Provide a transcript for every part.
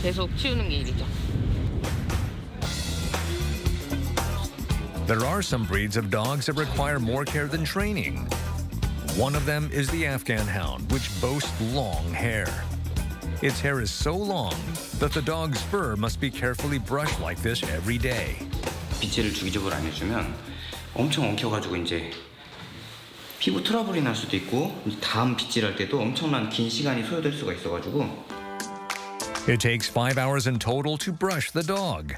계속 치우는 게 일이죠. There are some breeds of dogs that require more care than training. One of them is the Afghan hound, which boasts long hair. Its hair is so long that the dog's fur must be carefully brushed like this every day. 빗질을 주기적으로 안 해주면 엄청 엉켜가지고 이제 피부 트러블이 날 수도 있고 다음 빗질할 때도 엄청난 긴 시간이 소요될 수가 있어가지고. It takes 5 hours in total to brush the dog.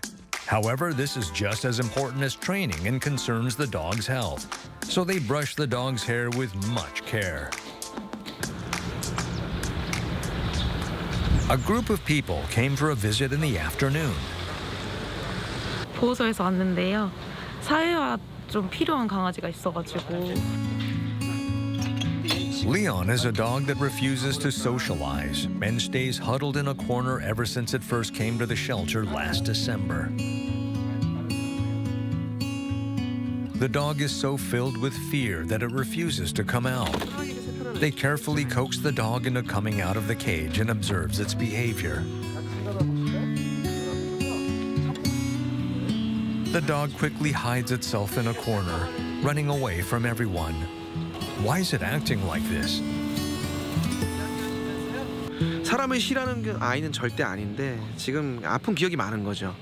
However, this is just as important as training and concerns the dog's health. So they brush the dog's hair with much care. A group of people came for a visit in the afternoon. 보호소에서 왔는데요. 사회화 좀 필요한 강아지가 있어가지고. Leon is a dog that refuses to socialize and stays huddled in a corner ever since it first came to the shelter last December. The dog is so filled with fear that it refuses to come out. They carefully coax the dog into coming out of the cage and observes its behavior. The dog quickly hides itself in a corner, running away from everyone. Why is it acting like this? 사람을 싫어하는 아이는 절대 아닌데 지금 아픈 기억이 많은 거죠.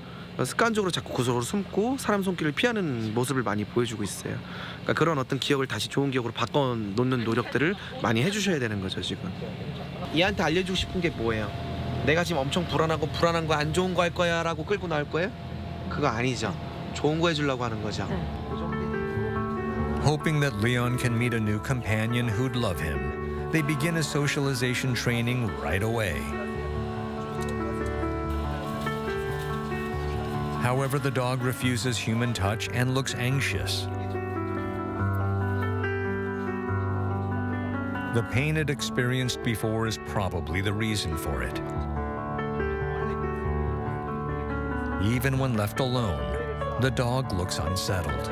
습관적으로 자꾸 구석으로 숨고 사람 손길을 피하는 모습을 많이 보여주고 있어요. 그러니까 그런 어떤 기억을 다시 좋은 기억으로 바꿔놓는 노력들을 많이 해주셔야 되는 거죠 지금. 얘한테 알려주고 싶은 게 뭐예요? 내가 지금 엄청 불안한 거 안 좋은 거 할 거야 라고 끌고 나올 거예요? 그거 아니죠. 좋은 거 해주려고 하는 거죠. Hoping that Leon can meet a new companion who'd love him, they begin a socialization training right away. However, the dog refuses human touch and looks anxious. The pain it experienced before is probably the reason for it. Even when left alone, the dog looks unsettled.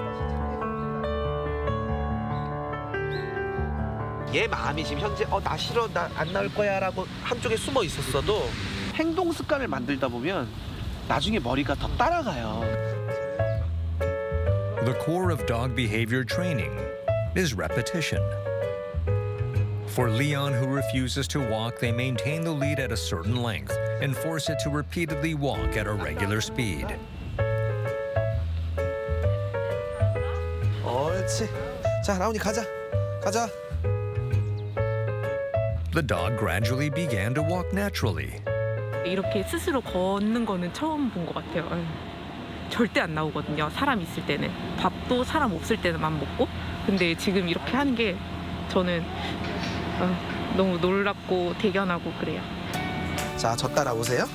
얘 마음이 지금 현재 나 싫어 나 안 나올 거야 라고 한쪽에 숨어 있었어도 행동 습관을 만들다 보면 나중에 머리가 더 따라가요. The core of dog behavior training is repetition. For Leon, who refuses to walk, they maintain the lead at a certain length and force it to repeatedly walk at a regular speed. 옳지. 자, 라온이 가자. The dog gradually began to walk naturally. 이렇게 스스로 걷는 거는 처음 본 것 같아요. 절대 안 나오거든요. 사람 있을 때는. 밥도 사람 없을 때만 먹고. 근데 지금 이렇게 하는 게 저는 너무 놀랍고 대견하고 그래요. 자, 저 따라오세요.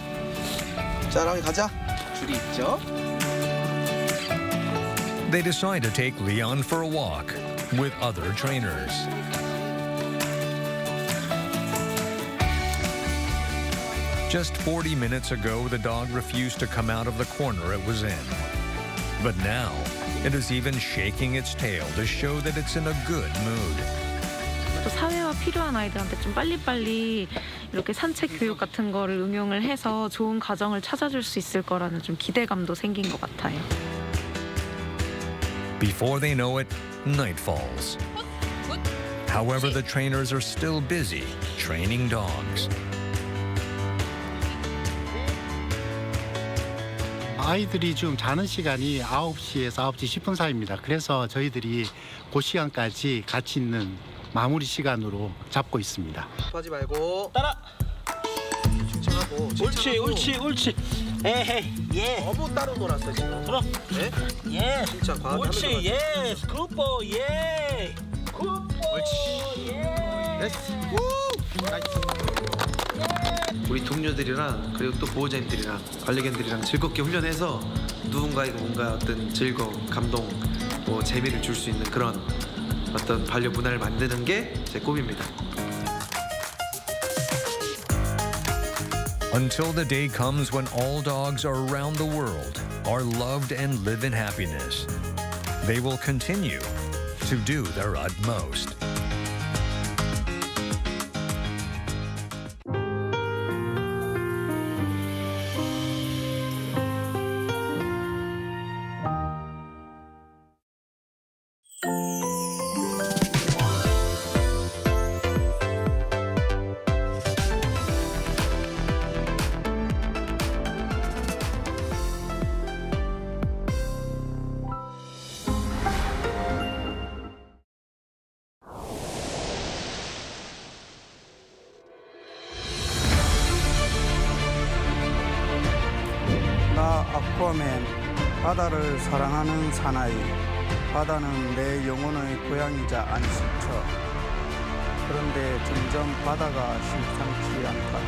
자, 라온이 가자. 줄이 있죠? They decide to take Leon for a walk with other trainers. Just 40 minutes ago, the dog refused to come out of the corner it was in. But now, it is even shaking its tail to show that it's in a good mood. 또 사회화 필요한 아이들한테 좀 빨리빨리 이렇게 산책 교육 같은 거를 응용을 해서 좋은 가정을 찾아줄 수 있을 거라는 좀 기대감도 생긴 것 같아요. Before they know it, night falls. However, the trainers are still busy training dogs. 아이들이 지금 자는 시간이 9시에서 9시 10분 사이입니다. 그래서 저희들이 그 시간까지 같이 있는 마무리 시간으로 잡고 있습니다. 하지 말고 따라. 칭찬하고 옳지. 에헤이, 예. 너무 따로 놀았어 지금. 들어. 네? 예. 진짜 과하게 옳지, 하는 예. 굿보, 예. 굿보, 옳지. 예. 됐어. 우! 나이스. 우리 동료들이랑 그리고 또 보호자님들이랑 반려견들이랑 즐겁게 훈련해서 누군가에게 뭔가 어떤 즐거움, 감동, 뭐 재미를 줄 수 있는 그런 어떤 반려 문화를 만드는 게 제 꿈입니다. Until the day comes when all dogs around the world are loved and live in happiness, they will continue to do their utmost. 나 아쿠아맨, 바다를 사랑하는 사나이. 바다는 내 영혼의 고향이자 안식처. 그런데 점점 바다가 심상치 않다.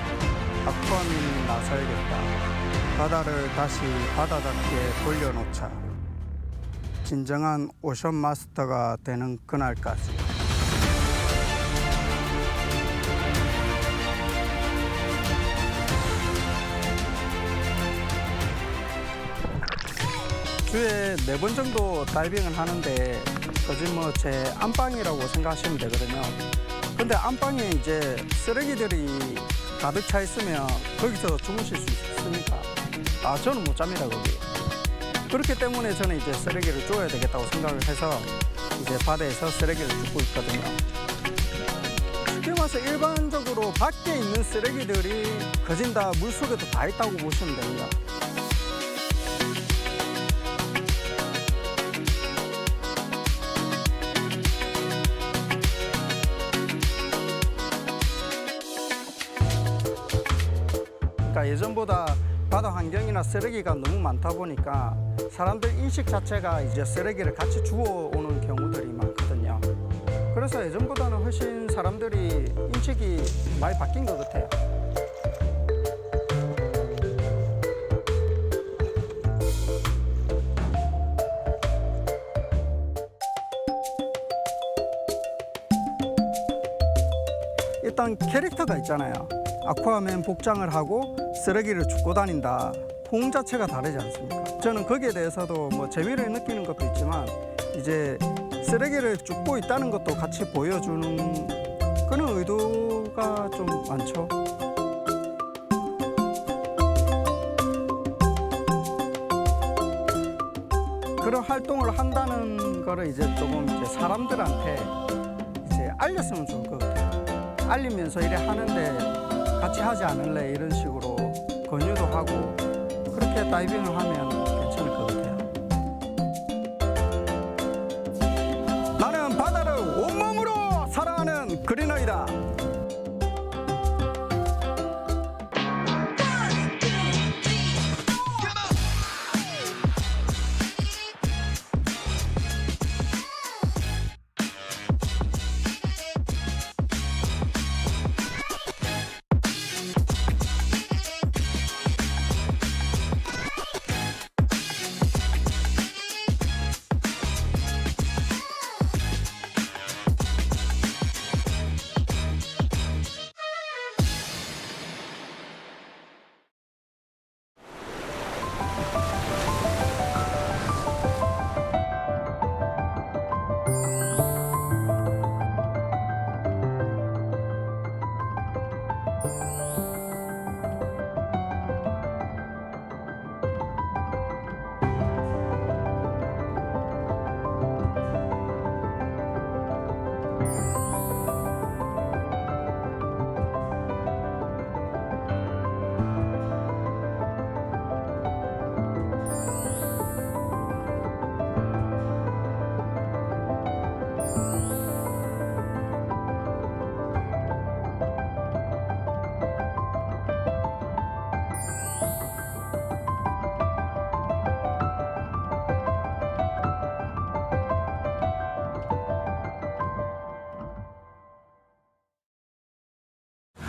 아쿠아맨이 나서야겠다. 바다를 다시 바다답게 돌려놓자. 진정한 오션 마스터가 되는 그날까지. 주에 4번 정도 다이빙을 하는데 거진 뭐 제 안방이라고 생각하시면 되거든요. 근데 안방에 이제 쓰레기들이 가득 차 있으면 거기서 주무실 수 있습니까? 저는 못 잡니다, 거기. 그렇기 때문에 저는 이제 쓰레기를 줘야 되겠다고 생각을 해서 이제 바다에서 쓰레기를 줍고 있거든요. 쉽게 말해서 일반적으로 밖에 있는 쓰레기들이 거진 다 물속에도 다 있다고 보시면 됩니다. 그러니까 예전보다 바다 환경이나 쓰레기가 너무 많다 보니까 사람들 인식 자체가 이제 쓰레기를 같이 주워오는 경우들이 많거든요. 그래서 예전보다는 훨씬 사람들이 인식이 많이 바뀐 것 같아요. 일단 캐릭터가 있잖아요. 아쿠아맨 복장을 하고 쓰레기를 줍고 다닌다. 폼 자체가 다르지 않습니까? 저는 거기에 대해서도 뭐 재미를 느끼는 것도 있지만 이제 쓰레기를 줍고 있다는 것도 같이 보여주는 그런 의도가 좀 많죠. 그런 활동을 한다는 거를 이제 조금 이제 사람들한테 이제 알렸으면 좋을 것 같아요. 알리면서 이래 하는데 같이 하지 않을래 이런 식으로 권유도 하고 그렇게 다이빙을 하면 괜찮을 것 같아요. 나는 바다를 온몸으로 사랑하는 그리너이다.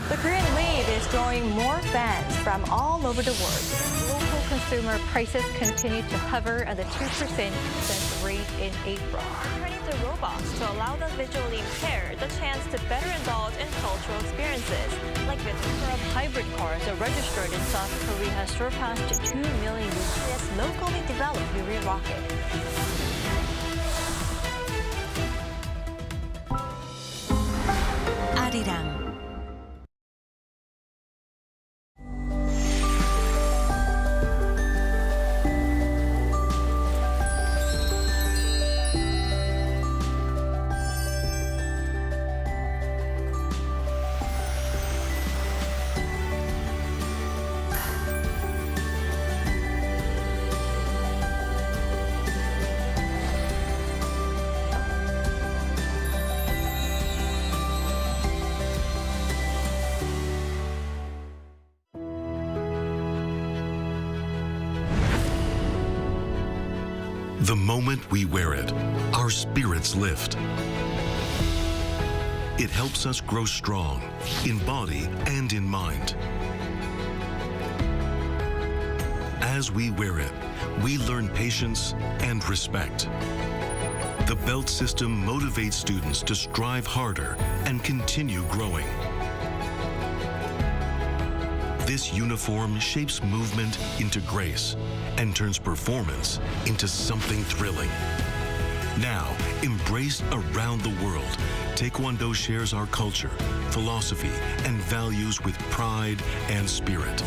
The Korean wave is drawing more fans from all over the world. Local consumer prices continue to hover at the 2% since rate in April. Turning to robots to allow the visually impaired the chance to better indulge in cultural experiences. Like the number of hybrid cars are registered in South Korea has surpassed 2 million using this locally developed Yuri rocket. 아리랑 The moment we wear it, our spirits lift. It helps us grow strong in body and in mind. As we wear it, we learn patience and respect. The belt system motivates students to strive harder and continue growing. This uniform shapes movement into grace and turns performance into something thrilling. Now, embraced around the world, Taekwondo shares our culture, philosophy, and values with pride and spirit.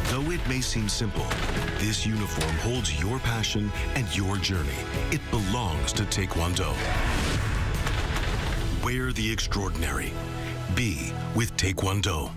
Though it may seem simple, this uniform holds your passion and your journey. It belongs to Taekwondo. Wear the extraordinary. Be with Taekwondo.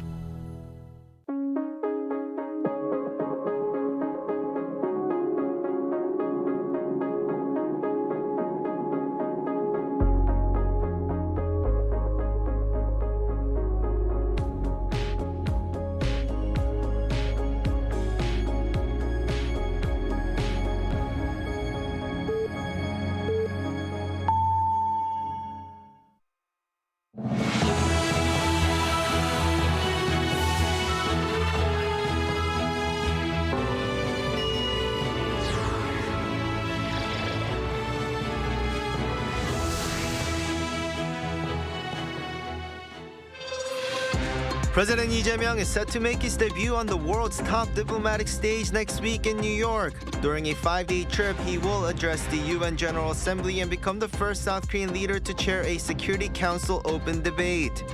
President Lee Jae-myung is set to make his debut on the world's top diplomatic stage next week in New York. During a 5-day trip, he will address the UN General Assembly and become the first South Korean leader to chair a Security Council open debate.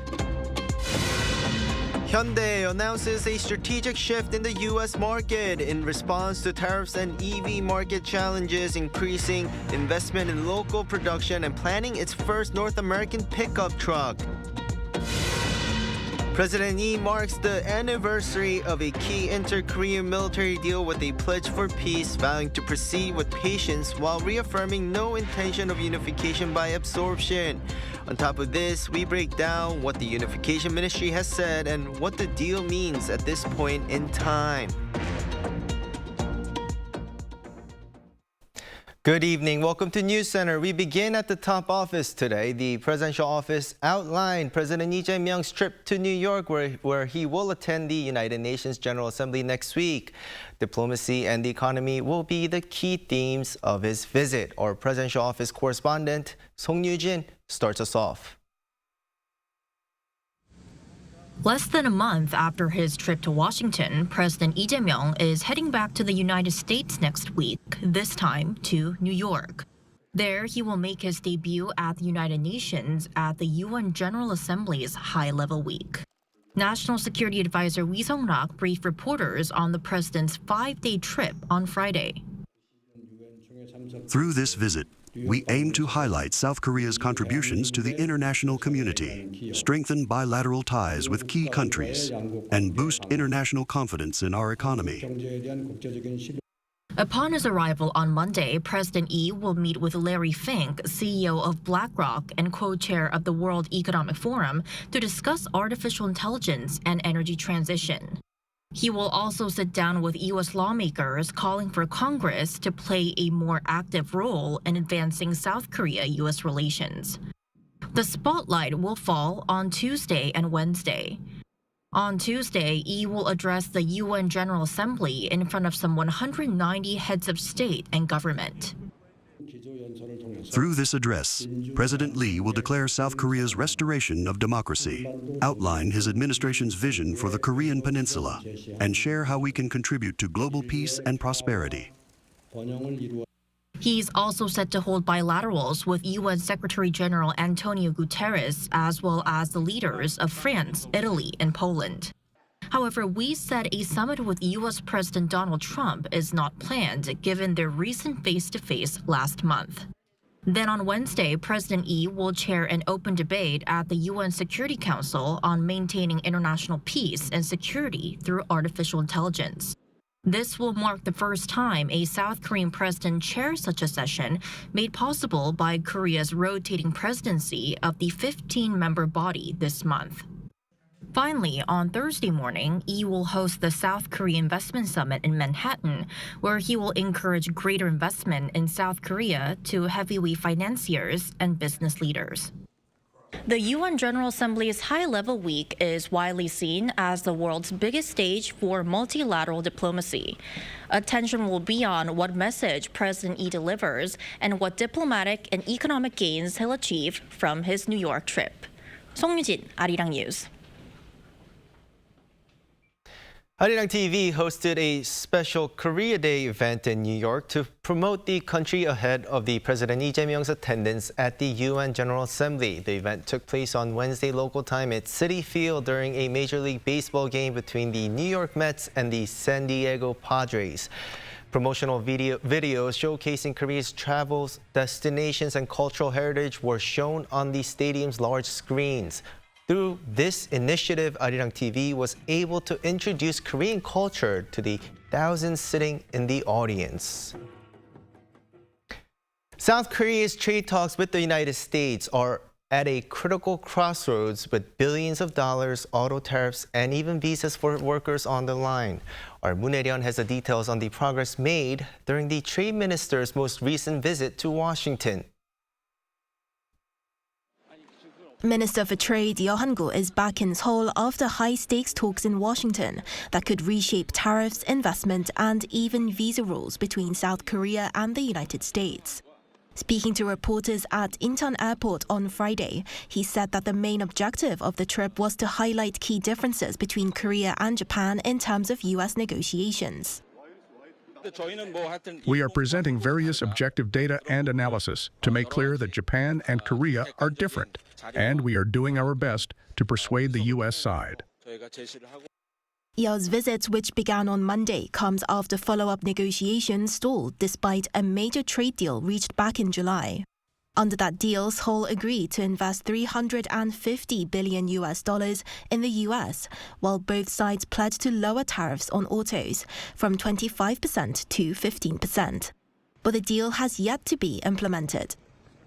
Hyundai announces a strategic shift in the U.S. market in response to tariffs and EV market challenges, increasing investment in local production and planning its first North American pickup truck. President Lee marks the anniversary of a key inter-Korean military deal with a pledge for peace, vowing to proceed with patience while reaffirming no intention of unification by absorption. On top of this, we break down what the Unification Ministry has said and what the deal means at this point in time. Good evening. Welcome to Newscenter. We begin at the top office today. The presidential office outlined President Lee Jae-myung's trip to New York, where he will attend the United Nations General Assembly next week. Diplomacy and the economy will be the key themes of his visit. Our presidential office correspondent, Song Yoo-jin, starts us off. Less than a month after his trip to Washington, President Lee Jae-myung is heading back to the United States next week, this time to New York. There, he will make his debut at the United Nations at the UN General Assembly's High-Level Week. National Security Advisor Wi Sung-rak briefed reporters on the president's 5-day trip on Friday. Through this visit, we aim to highlight South Korea's contributions to the international community, strengthen bilateral ties with key countries, and boost international confidence in our economy. Upon his arrival on Monday, President Lee will meet with Larry Fink, CEO of BlackRock and co-chair of the World Economic Forum, to discuss artificial intelligence and energy transition. He will also sit down with U.S. lawmakers calling for Congress to play a more active role in advancing South Korea-U.S. relations. The spotlight will fall on Tuesday and Wednesday. On Tuesday, Lee will address the UN General Assembly in front of some 190 heads of state and government. Through this address, President Lee will declare South Korea's restoration of democracy, outline his administration's vision for the Korean Peninsula, and share how we can contribute to global peace and prosperity. He's also set to hold bilaterals with UN Secretary General Antonio Guterres, as well as the leaders of France, Italy, and Poland. However, we said a summit with U.S. President Donald Trump is not planned, given their recent face-to-face last month. Then on Wednesday, President Lee will chair an open debate at the UN Security Council on maintaining international peace and security through artificial intelligence. This will mark the first time a South Korean president chairs such a session, made possible by Korea's rotating presidency of the 15-member body this month. Finally, on Thursday morning, Lee will host the South Korea Investment Summit in Manhattan, where he will encourage greater investment in South Korea to heavyweight financiers and business leaders. The UN General Assembly's High-Level Week is widely seen as the world's biggest stage for multilateral diplomacy. Attention will be on what message President Lee delivers and what diplomatic and economic gains he'll achieve from his New York trip. 송유진, Arirang News. Arirang TV hosted a special Korea Day event in New York to promote the country ahead of the President Lee Jae-myung's attendance at the UN General Assembly. The event took place on Wednesday local time at Citi Field during a Major League Baseball game between the New York Mets and the San Diego Padres. Promotional videos showcasing Korea's travels, destinations, and cultural heritage were shown on the stadium's large screens. Through this initiative, Arirang TV was able to introduce Korean culture to the thousands sitting in the audience. South Korea's trade talks with the United States are at a critical crossroads with billions of dollars, auto tariffs, and even visas for workers on the line. Our Moon Hae-ryun has the details on the progress made during the trade minister's most recent visit to Washington. Minister for Trade Yeo Han-gu is back in Seoul after high-stakes talks in Washington that could reshape tariffs, investment, and even visa rules between South Korea and the United States. Speaking to reporters at Incheon Airport on Friday, he said that the main objective of the trip was to highlight key differences between Korea and Japan in terms of U.S. negotiations. We are presenting various objective data and analysis to make clear that Japan and Korea are different, and we are doing our best to persuade the U.S. side. Yeo's visit, which began on Monday, comes after follow-up negotiations stalled despite a major trade deal reached back in July. Under that deal, Seoul agreed to invest $350 billion in the U.S., while both sides pledged to lower tariffs on autos from 25% to 15%. But the deal has yet to be implemented.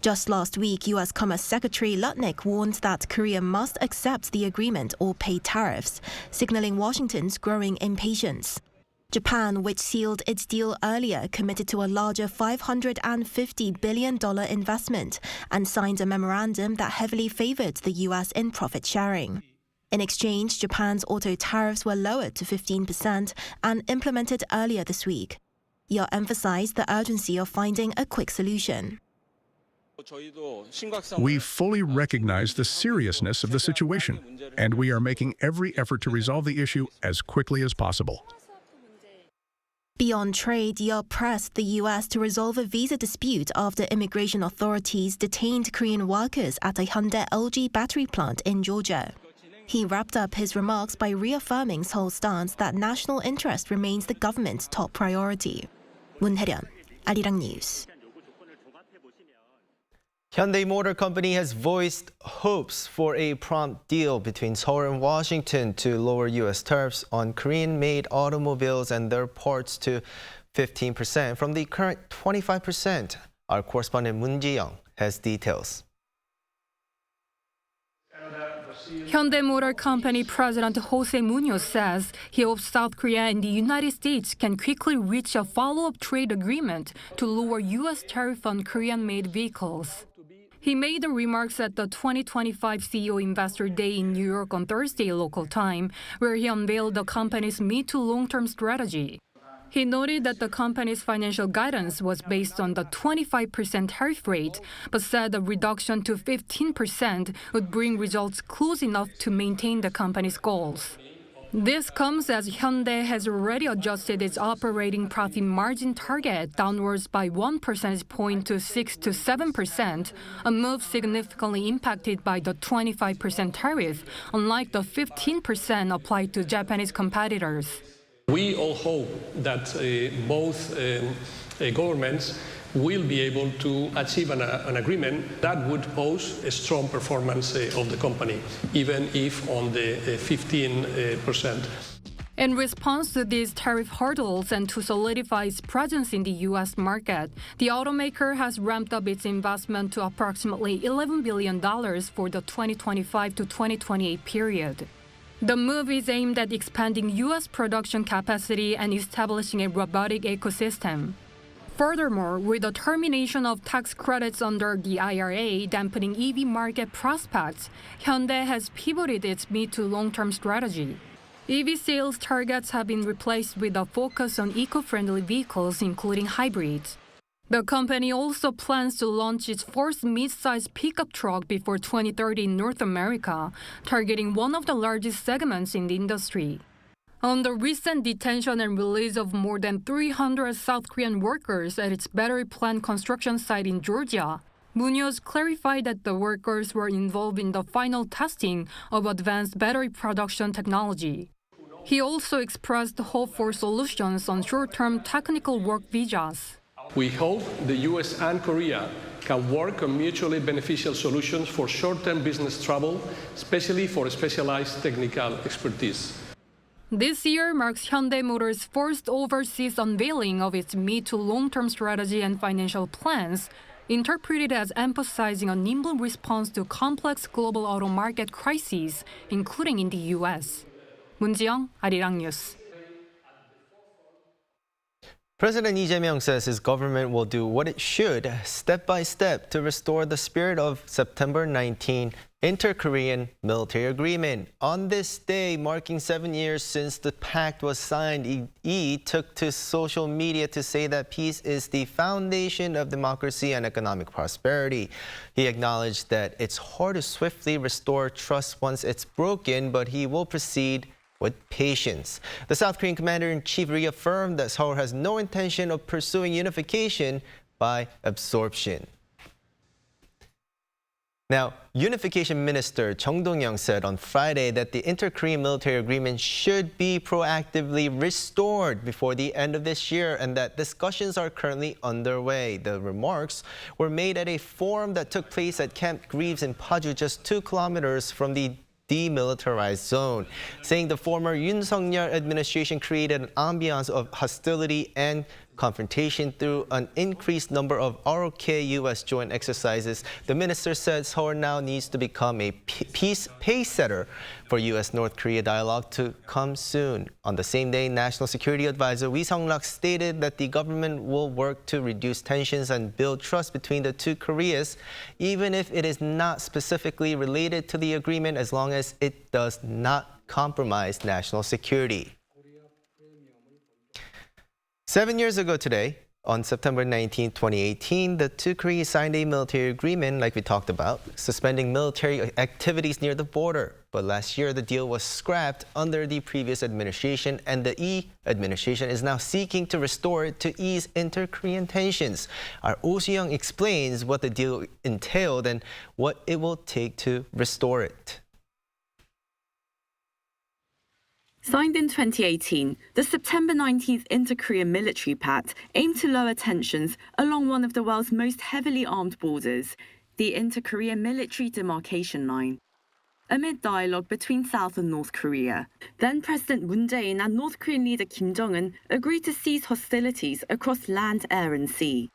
Just last week, U.S. Commerce Secretary Lutnick warned that Korea must accept the agreement or pay tariffs, signaling Washington's growing impatience. Japan, which sealed its deal earlier, committed to a larger $550 billion investment and signed a memorandum that heavily favored the U.S. in profit sharing. In exchange, Japan's auto tariffs were lowered to 15% and implemented earlier this week. Yeo emphasized the urgency of finding a quick solution. We fully recognize the seriousness of the situation, and we are making every effort to resolve the issue as quickly as possible. Beyond trade, Yeo pressed the U.S. to resolve a visa dispute after immigration authorities detained Korean workers at a Hyundai LG battery plant in Georgia. He wrapped up his remarks by reaffirming Seoul's stance that national interest remains the government's top priority. Moon Hae-ryun, Arirang News. Hyundai Motor Company has voiced hopes for a prompt deal between Seoul and Washington to lower U.S. tariffs on Korean-made automobiles and their parts to 15% from the current 25%. Our correspondent Moon Ji-young has details. Hyundai Motor Company President Jose Munoz says he hopes South Korea and the United States can quickly reach a follow-up trade agreement to lower U.S. tariff on Korean-made vehicles. He made the remarks at the 2025 CEO Investor Day in New York on Thursday local time, where he unveiled the company's mid to long-term strategy. He noted that the company's financial guidance was based on the 25% tariff rate, but said a reduction to 15% would bring results close enough to maintain the company's goals. This comes as Hyundai has already adjusted its operating profit margin target downwards by 1 percentage point to 6 to 7%, a move significantly impacted by the 25% tariff, unlike the 15% applied to Japanese competitors. We all hope that both governments will be able to achieve an agreement that would pose a strong performance of the company, even if on the 15%. In response to these tariff hurdles and to solidify its presence in the U.S. market, the automaker has ramped up its investment to approximately $11 billion for the 2025 to 2028 period. The move is aimed at expanding U.S. production capacity and establishing a robotic ecosystem. Furthermore, with the termination of tax credits under the IRA dampening EV market prospects, Hyundai has pivoted its mid to long-term strategy. EV sales targets have been replaced with a focus on eco-friendly vehicles, including hybrids. The company also plans to launch its first mid-size pickup truck before 2030 in North America, targeting one of the largest segments in the industry. On the recent detention and release of more than 300 South Korean workers at its battery plant construction site in Georgia, Munoz clarified that the workers were involved in the final testing of advanced battery production technology. He also expressed hope for solutions on short-term technical work visas. We hope the U.S. and Korea can work on mutually beneficial solutions for short-term business travel, especially for specialized technical expertise. This year marks Hyundai Motor's first overseas unveiling of its mid to long-term strategy and financial plans, interpreted as emphasizing a nimble response to complex global auto market crises, including in the U.S. 문지영, Arirang News. President Lee Jae-myung says his government will do what it should, step by step, to restore the spirit of September 19 Inter-Korean Military Agreement. On this day, marking 7 years since the pact was signed, Lee took to social media to say that peace is the foundation of democracy and economic prosperity. He acknowledged that it's hard to swiftly restore trust once it's broken, but he will proceed with patience. The South Korean commander-in-chief reaffirmed that Seoul has no intention of pursuing unification by absorption. Now, Unification Minister Chung Dong-young said on Friday that the Inter-Korean Military Agreement should be proactively restored before the end of this year and that discussions are currently underway. The remarks were made at a forum that took place at Camp Greaves in Paju, just 2 kilometers from the demilitarized zone, saying the former Yoon Suk-yeol administration created an ambiance of hostility and confrontation through an increased number of ROK-U.S. joint exercises. The minister said Seoul now needs to become a peace pace-setter for U.S.-North Korea dialogue to come soon. On the same day, National Security Advisor Wi Sung-rak stated that the government will work to reduce tensions and build trust between the two Koreas, even if it is not specifically related to the agreement, as long as it does not compromise national security. 7 years ago today, on September 19, 2018, the two Koreas signed a military agreement, like we talked about, suspending military activities near the border. But last year, the deal was scrapped under the previous administration, and the Lee administration is now seeking to restore it to ease inter-Korean tensions. Our Oh Si-young explains what the deal entailed and what it will take to restore it. Signed in 2018, the September 19th Inter-Korean Military Pact aimed to lower tensions along one of the world's most heavily armed borders, the Inter-Korean Military Demarcation Line. Amid dialogue between South and North Korea, then-President Moon Jae-in and North Korean leader Kim Jong-un agreed to cease hostilities across land, air and sea,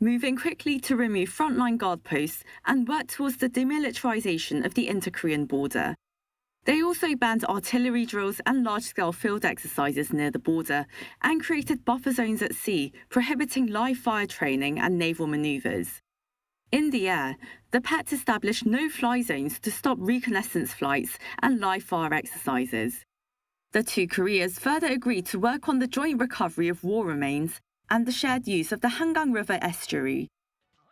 moving quickly to remove frontline guard posts and work towards the demilitarization of the inter-Korean border. They also banned artillery drills and large-scale field exercises near the border and created buffer zones at sea, prohibiting live fire training and naval maneuvers. In the air, the pact established no-fly zones to stop reconnaissance flights and live fire exercises. The two Koreas further agreed to work on the joint recovery of war remains and the shared use of the Hangang River estuary.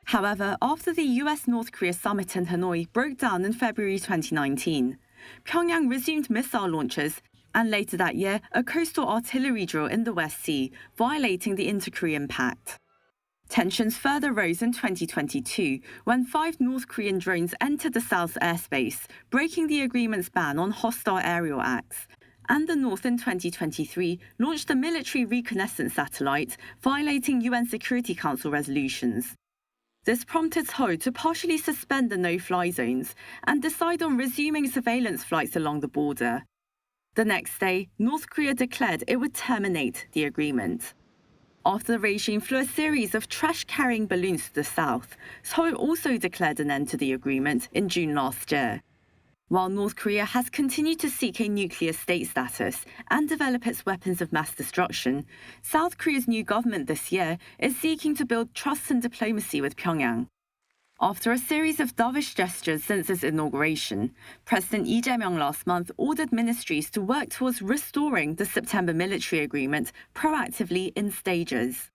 However, after the U.S.-North Korea summit in Hanoi broke down in February 2019, Pyongyang resumed missile launches and later that year a coastal artillery drill in the West Sea, violating the Inter-Korean Pact. Tensions further rose in 2022 when 5 North Korean drones entered the South's airspace, breaking the agreement's ban on hostile aerial acts. And the North in 2023 launched a military reconnaissance satellite, violating UN Security Council resolutions. This prompted Seoul to partially suspend the no-fly zones and decide on resuming surveillance flights along the border. The next day, North Korea declared it would terminate the agreement. After the regime flew a series of trash-carrying balloons to the south, Seoul also declared an end to the agreement in June last year. While North Korea has continued to seek a nuclear state status and develop its weapons of mass destruction, South Korea's new government this year is seeking to build trust and diplomacy with Pyongyang. After a series of dovish gestures since its inauguration, President Lee Jae-myung last month ordered ministries to work towards restoring the September military agreement proactively in stages.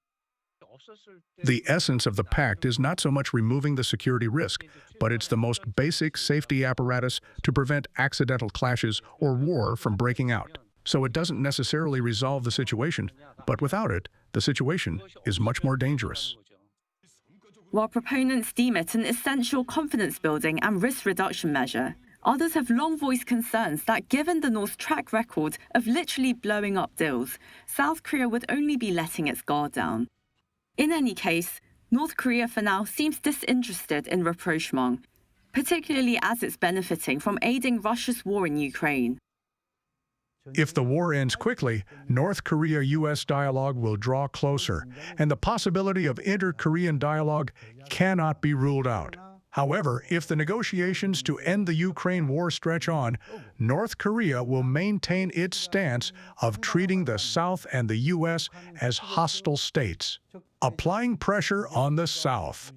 The essence of the pact is not so much removing the security risk, but it's the most basic safety apparatus to prevent accidental clashes or war from breaking out. So it doesn't necessarily resolve the situation, but without it, the situation is much more dangerous. While proponents deem it an essential confidence-building and risk reduction measure, others have long voiced concerns that given the North's track record of literally blowing up deals, South Korea would only be letting its guard down. In any case, North Korea for now seems disinterested in rapprochement, particularly as it's benefiting from aiding Russia's war in Ukraine. If the war ends quickly, North Korea-U.S. dialogue will draw closer, and the possibility of inter-Korean dialogue cannot be ruled out. However, if the negotiations to end the Ukraine war stretch on, North Korea will maintain its stance of treating the South and the U.S. as hostile states, applying pressure on the South.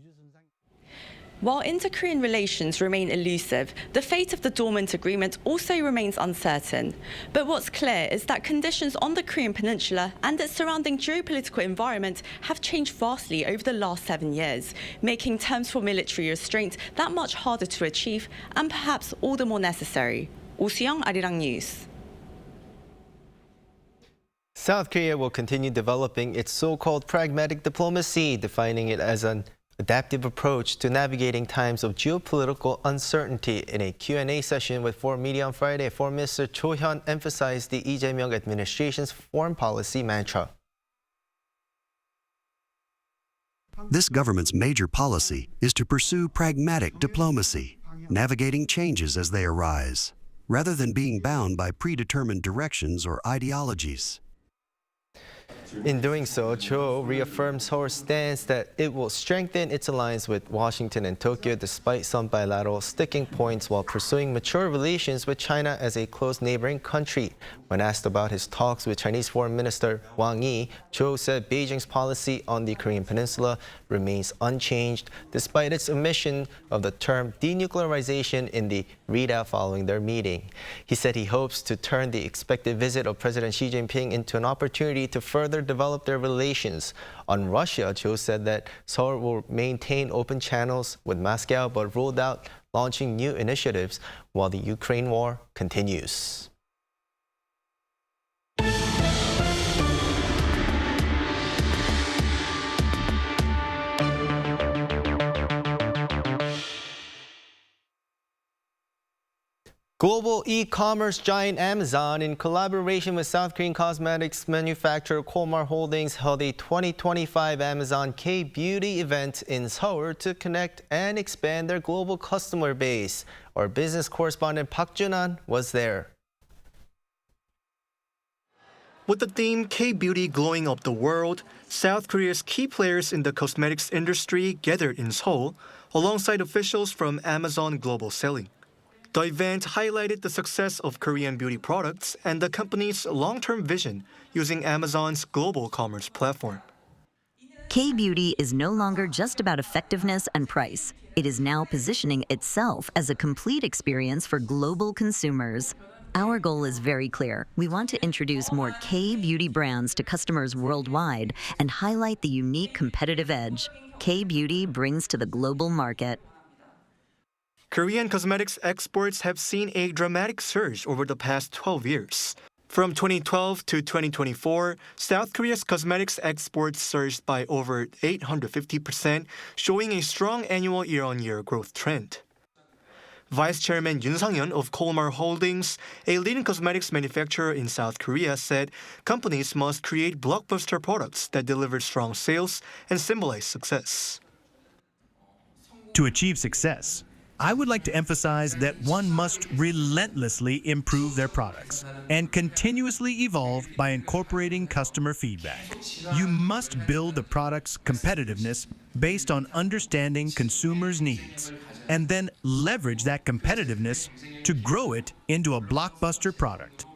While inter-Korean relations remain elusive, the fate of the dormant agreement also remains uncertain. But what's clear is that conditions on the Korean peninsula and its surrounding geopolitical environment have changed vastly over the last 7 years, making terms for military restraint that much harder to achieve and perhaps all the more necessary. Oh Soo-young, Arirang News. South Korea will continue developing its so-called pragmatic diplomacy, defining it as an adaptive approach to navigating times of geopolitical uncertainty. In a Q&A session with Foreign Media on Friday, Foreign Minister Cho Hyun emphasized the Lee Jae-myung administration's foreign policy mantra. This government's major policy is to pursue pragmatic diplomacy, navigating changes as they arise, rather than being bound by predetermined directions or ideologies. In doing so, Cho reaffirmed Seoul's stance that it will strengthen its alliance with Washington and Tokyo despite some bilateral sticking points while pursuing mature relations with China as a close neighboring country. When asked about his talks with Chinese Foreign Minister Wang Yi, Cho said Beijing's policy on the Korean peninsula remains unchanged despite its omission of the term denuclearization in the readout following their meeting. He said he hopes to turn the expected visit of President Xi Jinping into an opportunity to further develop their relations. On Russia, Cho said that Seoul will maintain open channels with Moscow but ruled out launching new initiatives while the Ukraine war continues. Global e-commerce giant Amazon, in collaboration with South Korean cosmetics manufacturer Kolmar Holdings, held a 2025 Amazon K-Beauty event in Seoul to connect and expand their global customer base. Our business correspondent Park Jun-an was there. With the theme K-Beauty Glowing Up the World, South Korea's key players in the cosmetics industry gathered in Seoul alongside officials from Amazon Global Selling. The event highlighted the success of Korean beauty products and the company's long-term vision using Amazon's global commerce platform. K-Beauty is no longer just about effectiveness and price. It is now positioning itself as a complete experience for global consumers. Our goal is very clear. We want to introduce more K-Beauty brands to customers worldwide and highlight the unique competitive edge K-Beauty brings to the global market. Korean cosmetics exports have seen a dramatic surge over the past 12 years. From 2012 to 2024, South Korea's cosmetics exports surged by over 850%, showing a strong annual year-on-year growth trend. Vice Chairman Yoon Sang-yeon of Kolmar Holdings, a leading cosmetics manufacturer in South Korea, said companies must create blockbuster products that deliver strong sales and symbolize success. To achieve success, I would like to emphasize that one must relentlessly improve their products and continuously evolve by incorporating customer feedback. You must build the product's competitiveness based on understanding consumers' needs. and then leverage that competitiveness to grow it into a blockbuster product.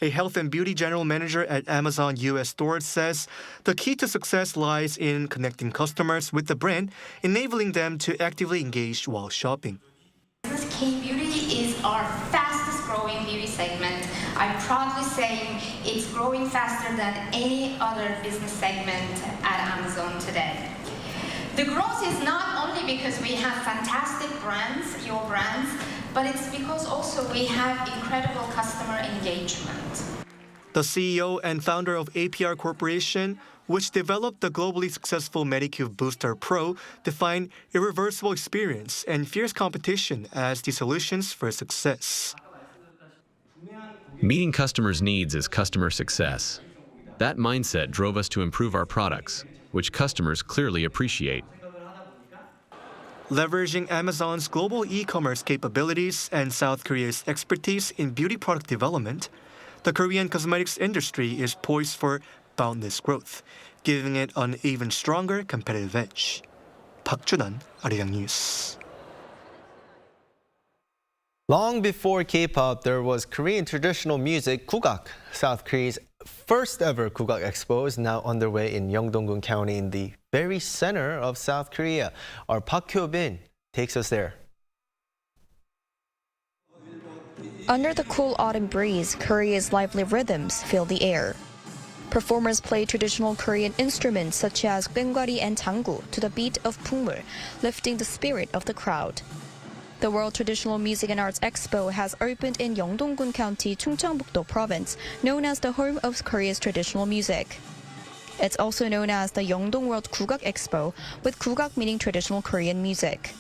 A health and beauty general manager at Amazon U.S. Stores says the key to success lies in connecting customers with the brand, enabling them to actively engage while shopping. K-beauty is our fastest growing beauty segment. I'm proudly saying it's growing faster than any other business segment at Amazon today. The growth is not only because we have fantastic brands, your brands, but it's because also we have incredible customer engagement. The CEO and founder of APR Corporation, which developed the globally successful Medicube Booster Pro, define irreversible experience and fierce competition as the solutions for success. Meeting customers' needs is customer success. That mindset drove us to improve our products, which customers clearly appreciate. Leveraging Amazon's global e-commerce capabilities and South Korea's expertise in beauty product development, the Korean cosmetics industry is poised for boundless growth, giving it an even stronger competitive edge. Park Jun-an, Arirang News. Long before K-pop, there was Korean traditional music, Kugak. South Korea's first ever Kugak Expo is now underway in Yeongdong-gun County in the very center of South Korea. Our Park Hyo-bin takes us there. Under the cool autumn breeze, Korea's lively rhythms fill the air. Performers play traditional Korean instruments such as 꽹과리 and 장구 to the beat of 풍물, lifting the spirit of the crowd. The World Traditional Music and Arts Expo has opened in Yeongdong-gun County, Chungcheongbuk-do Province, known as the home of Korea's traditional music. It's also known as the Yeongdong World Kugak Expo, with Kugak meaning traditional Korean music.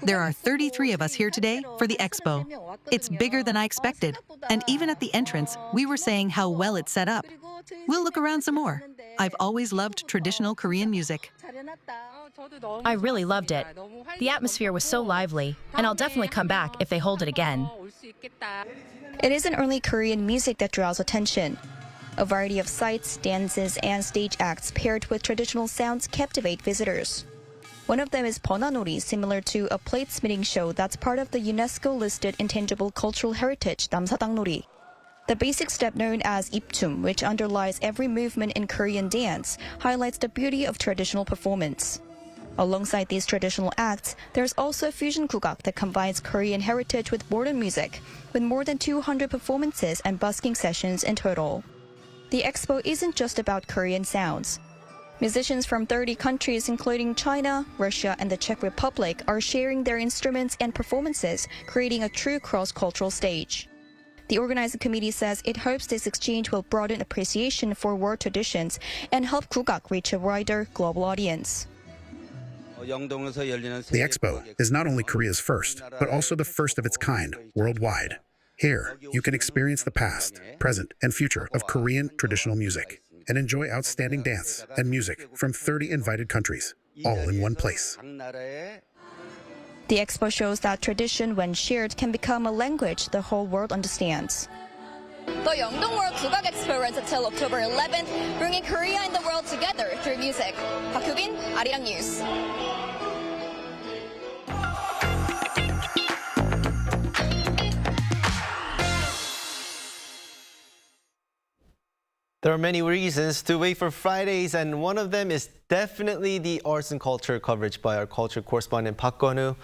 There are 33 of us here today for the Expo. It's bigger than I expected, and even at the entrance, we were saying how well it's set up. We'll look around some more. I've always loved traditional Korean music. I really loved it. The atmosphere was so lively, and I'll definitely come back if they hold it again. It isn't only Korean music that draws attention. A variety of sights, dances, and stage acts paired with traditional sounds captivate visitors. One of them is Bonanori, similar to a plate-spinning show that's part of the UNESCO-listed Intangible Cultural Heritage, Namsadangnori. The basic step known as ipchum, which underlies every movement in Korean dance, highlights the beauty of traditional performance. Alongside these traditional acts, there's also fusion kugak that combines Korean heritage with modern music, with more than 200 performances and busking sessions in total. The expo isn't just about Korean sounds. Musicians from 30 countries, including China, Russia, and the Czech Republic, are sharing their instruments and performances, creating a true cross-cultural stage. The organizing committee says it hopes this exchange will broaden appreciation for world traditions and help Kugak reach a wider global audience. The Expo is not only Korea's first, but also the first of its kind worldwide. Here, you can experience the past, present, and future of Korean traditional music and enjoy outstanding dance and music from 30 invited countries, all in one place. The expo shows that tradition, when shared, can become a language the whole world understands. The Yeongdong World Kugak Expo runs until October 11th, bringing Korea and the world together through music. Park Hyo-bin, Arirang News. There are many reasons to wait for Fridays, and one of them is definitely the arts and culture coverage by our culture correspondent Park Gonu.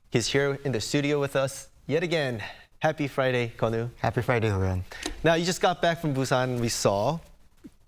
He's here in the studio with us yet again. Happy Friday, Gonu. Happy Friday, Horan. Now, you just got back from Busan, we saw.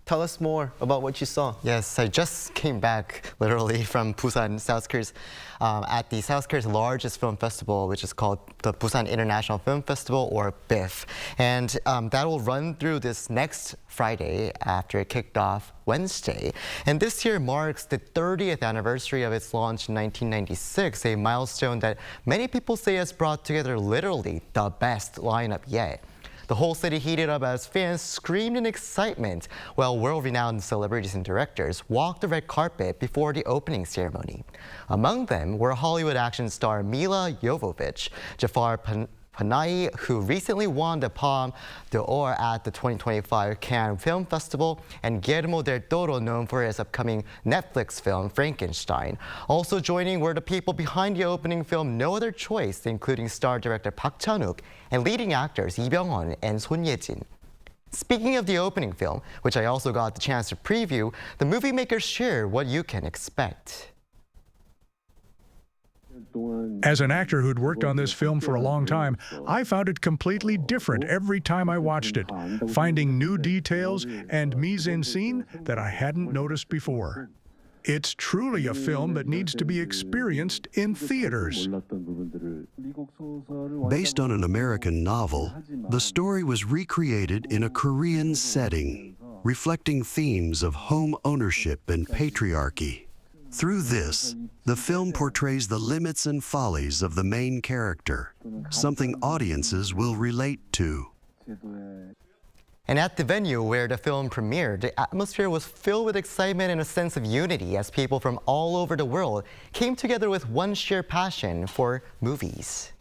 Tell us more about what you saw. Yes, I just came back literally from Busan, South Korea's, at the South Korea's largest film festival, which is called the Busan International Film Festival, or BIF. And that will run through this next Friday after it kicked off Wednesday. And this year marks the 30th anniversary of its launch in 1996, a milestone that many people say has brought together literally the best lineup yet. The whole city heated up as fans screamed in excitement while world-renowned celebrities and directors walked the red carpet before the opening ceremony. Among them were Hollywood action star Mila Jovovich, Jafar Panay, who recently won the Palme d'Or at the 2025 Cannes Film Festival, and Guillermo del Toro, known for his upcoming Netflix film Frankenstein. Also joining were the people behind the opening film No Other Choice, including star director Park Chan-wook and leading actors Lee Byung-hun and Son Ye-jin. Speaking of the opening film, which I also got the chance to preview, the movie makers share what you can expect. As an actor who'd worked on this film for a long time, I found it completely different every time I watched it, finding new details and mise-en-scene that I hadn't noticed before. It's truly a film that needs to be experienced in theaters. Based on an American novel, the story was recreated in a Korean setting, reflecting themes of home ownership and patriarchy. Through this, the film portrays the limits and follies of the main character, something audiences will relate to. And at the venue where the film premiered, the atmosphere was filled with excitement and a sense of unity as people from all over the world came together with one shared passion for movies.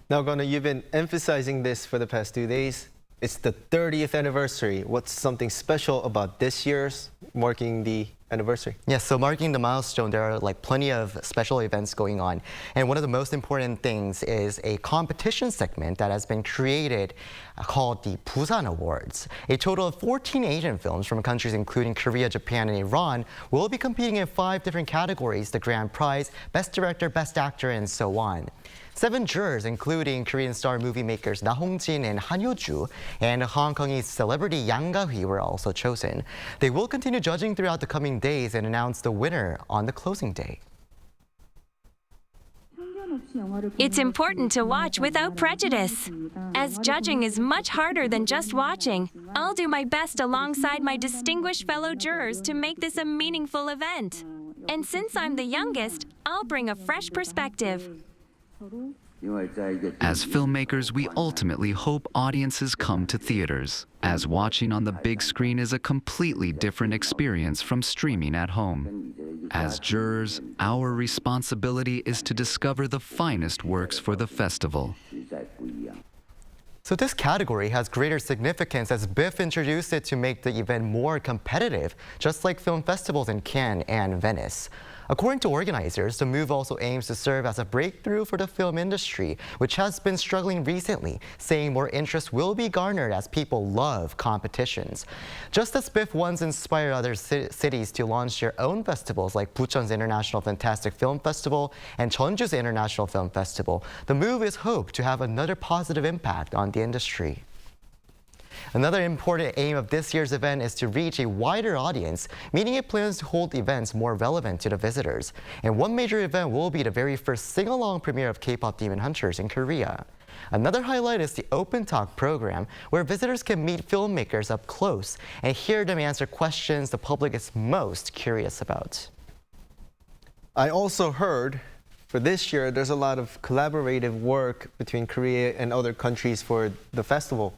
Now, Gunnar, you've been emphasizing this for the past 2 days. It's the 30th anniversary. What's something special about this year's marking the anniversary? Yes, so marking the milestone, there are plenty of special events going on. And one of the most important things is a competition segment that has been created called the Busan Awards. A total of 14 Asian films from countries including Korea, Japan, and Iran will be competing in 5 different categories: the grand prize, best director, best actor, and so on. 7 jurors, including Korean star movie makers Na Hong-jin and Han Hyo-ju, and Hong Kongese celebrity Yang Ga-hui were also chosen. They will continue judging throughout the coming days and announce the winner on the closing day. It's important to watch without prejudice, as judging is much harder than just watching. I'll do my best alongside my distinguished fellow jurors to make this a meaningful event. And since I'm the youngest, I'll bring a fresh perspective. As filmmakers, we ultimately hope audiences come to theaters, as watching on the big screen is a completely different experience from streaming at home. As jurors, our responsibility is to discover the finest works for the festival. So this category has greater significance as BIFF introduced it to make the event more competitive, just like film festivals in Cannes and Venice. According to organizers, the move also aims to serve as a breakthrough for the film industry, which has been struggling recently, saying more interest will be garnered as people love competitions. Just as BIFF once inspired other cities to launch their own festivals like Busan's International Fantastic Film Festival and Jeonju's International Film Festival, the move is hoped to have another positive impact on the industry. Another important aim of this year's event is to reach a wider audience, meaning it plans to hold events more relevant to the visitors. And one major event will be the very first sing-along premiere of K-pop Demon Hunters in Korea. Another highlight is the Open Talk program, where visitors can meet filmmakers up close and hear them answer questions the public is most curious about. I also heard for this year, there's a lot of collaborative work between Korea and other countries for the festival.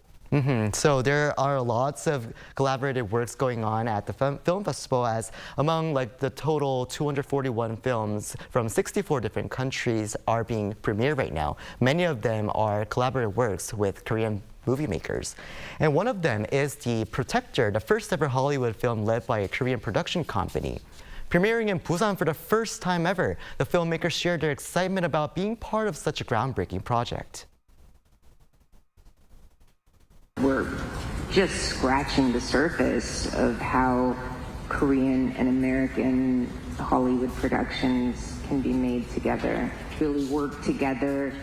So there are lots of collaborative works going on at the film festival, as among the total 241 films from 64 different countries are being premiered right now. Many of them are collaborative works with Korean movie makers. And one of them is The Protector, the first ever Hollywood film led by a Korean production company. Premiering in Busan for the first time ever, the filmmakers shared their excitement about being part of such a groundbreaking project. We're just scratching the surface of how Korean and American Hollywood productions can be made together, really work together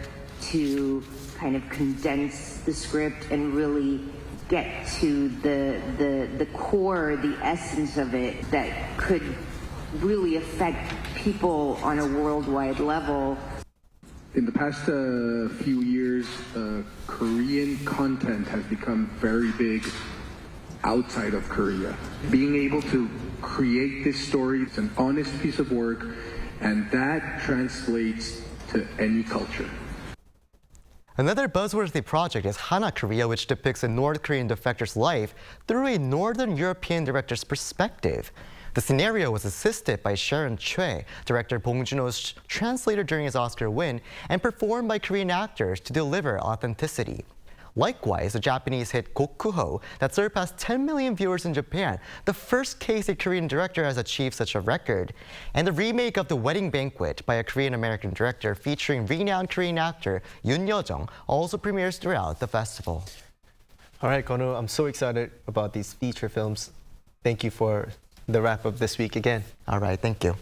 to kind of condense the script and really get to the core, the essence of it that could really affect people on a worldwide level. In the past few years, Korean content has become very big outside of Korea. Being able to create this story, it's an honest piece of work, and that translates to any culture. Another buzzworthy project is Hana Korea, which depicts a North Korean defector's life through a Northern European director's perspective. The scenario was assisted by Sharon Choi, director Bong Joon-ho's translator during his Oscar win, and performed by Korean actors to deliver authenticity. Likewise, the Japanese hit Gokuho that surpassed 10 million viewers in Japan, the first case a Korean director has achieved such a record. And the remake of The Wedding Banquet by a Korean-American director featuring renowned Korean actor Yoon Yo-jung also premieres throughout the festival. All right, Kono, I'm so excited about these feature films. Thank you for the wrap-up this week again. All right, thank you.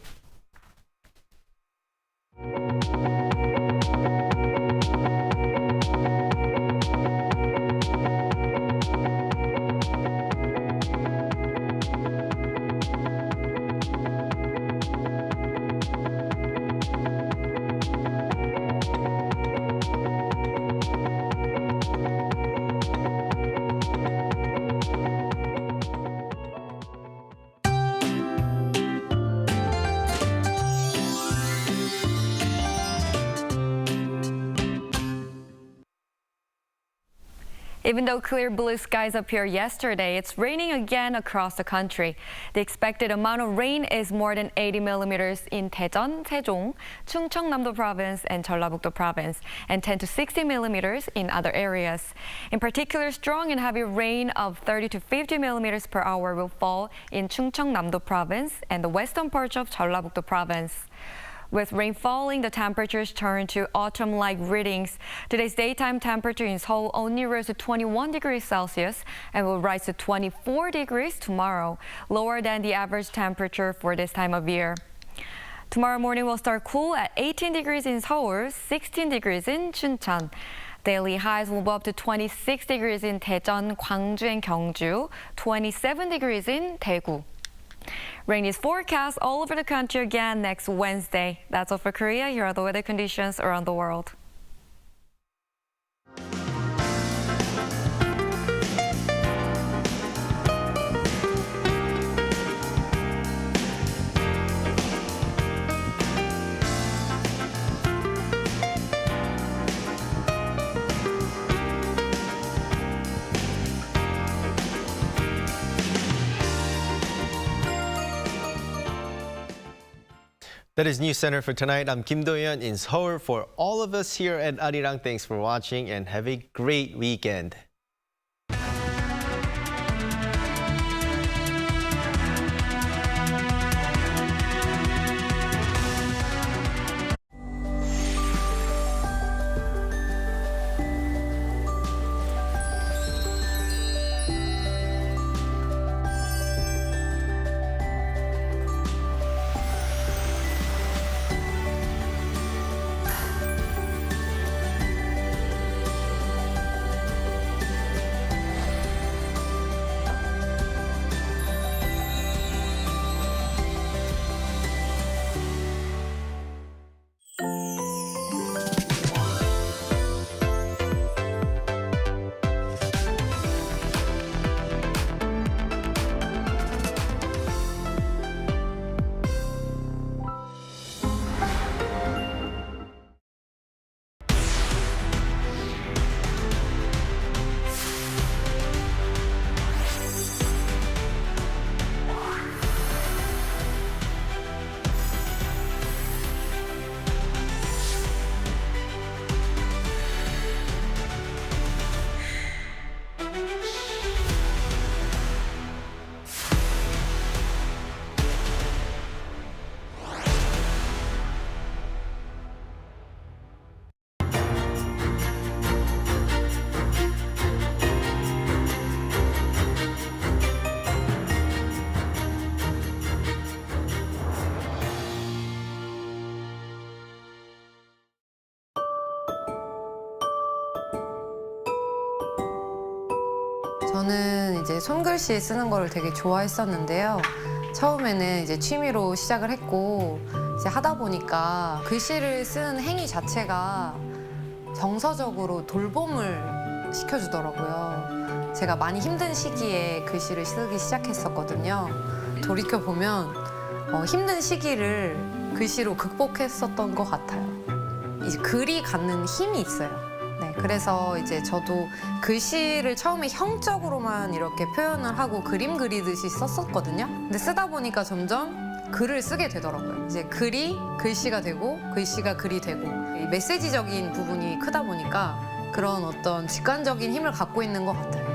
Even though clear blue skies appeared yesterday, it's raining again across the country. The expected amount of rain is more than 80 millimeters in Daejeon, Sejong, Chungcheongnam-do Province and Jeollabuk-do Province, and 10 to 60 millimeters in other areas. In particular, strong and heavy rain of 30 to 50 millimeters per hour will fall in Chungcheongnam-do Province and the western parts of Jeollabuk-do Province. With rain falling, the temperatures turn to autumn-like readings. Today's daytime temperature in Seoul only rose to 21 degrees Celsius and will rise to 24 degrees tomorrow, lower than the average temperature for this time of year. Tomorrow morning will start cool at 18 degrees in Seoul, 16 degrees in Chuncheon. Daily highs will go up to 26 degrees in Daejeon, Gwangju, and Gyeongju, 27 degrees in Daegu. Rain is forecast all over the country again next Wednesday. That's all for Korea. Here are the weather conditions around the world. That is Newscenter for tonight. I'm Kim Do-yeon in Seoul. For all of us here at Arirang, thanks for watching and have a great weekend. 저는 이제 손글씨 쓰는 거를 되게 좋아했었는데요. 처음에는 이제 취미로 시작을 했고 이제 하다 보니까 글씨를 쓰는 행위 자체가 정서적으로 돌봄을 시켜주더라고요. 제가 많이 힘든 시기에 글씨를 쓰기 시작했었거든요. 돌이켜보면 힘든 시기를 글씨로 극복했었던 것 같아요. 이제 글이 갖는 힘이 있어요. 네, 그래서 이제 저도 글씨를 처음에 형적으로만 이렇게 표현을 하고 그림 그리듯이 썼었거든요. 근데 쓰다 보니까 점점 글을 쓰게 되더라고요. 이제 글이 글씨가 되고 글씨가 글이 되고 이 메시지적인 부분이 크다 보니까 그런 어떤 직관적인 힘을 갖고 있는 것 같아요.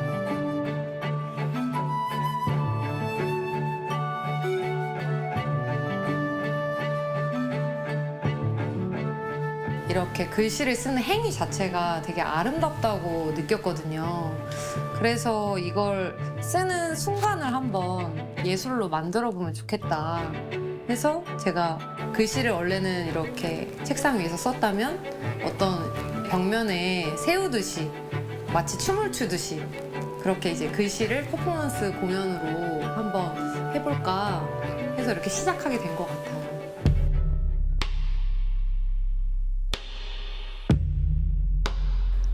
이렇게 글씨를 쓰는 행위 자체가 되게 아름답다고 느꼈거든요. 그래서 이걸 쓰는 순간을 한번 예술로 만들어 보면 좋겠다 해서 제가 글씨를 원래는 이렇게 책상 위에서 썼다면 어떤 벽면에 세우듯이 마치 춤을 추듯이 그렇게 이제 글씨를 퍼포먼스 공연으로 한번 해볼까 해서 이렇게 시작하게 된 것 같아요.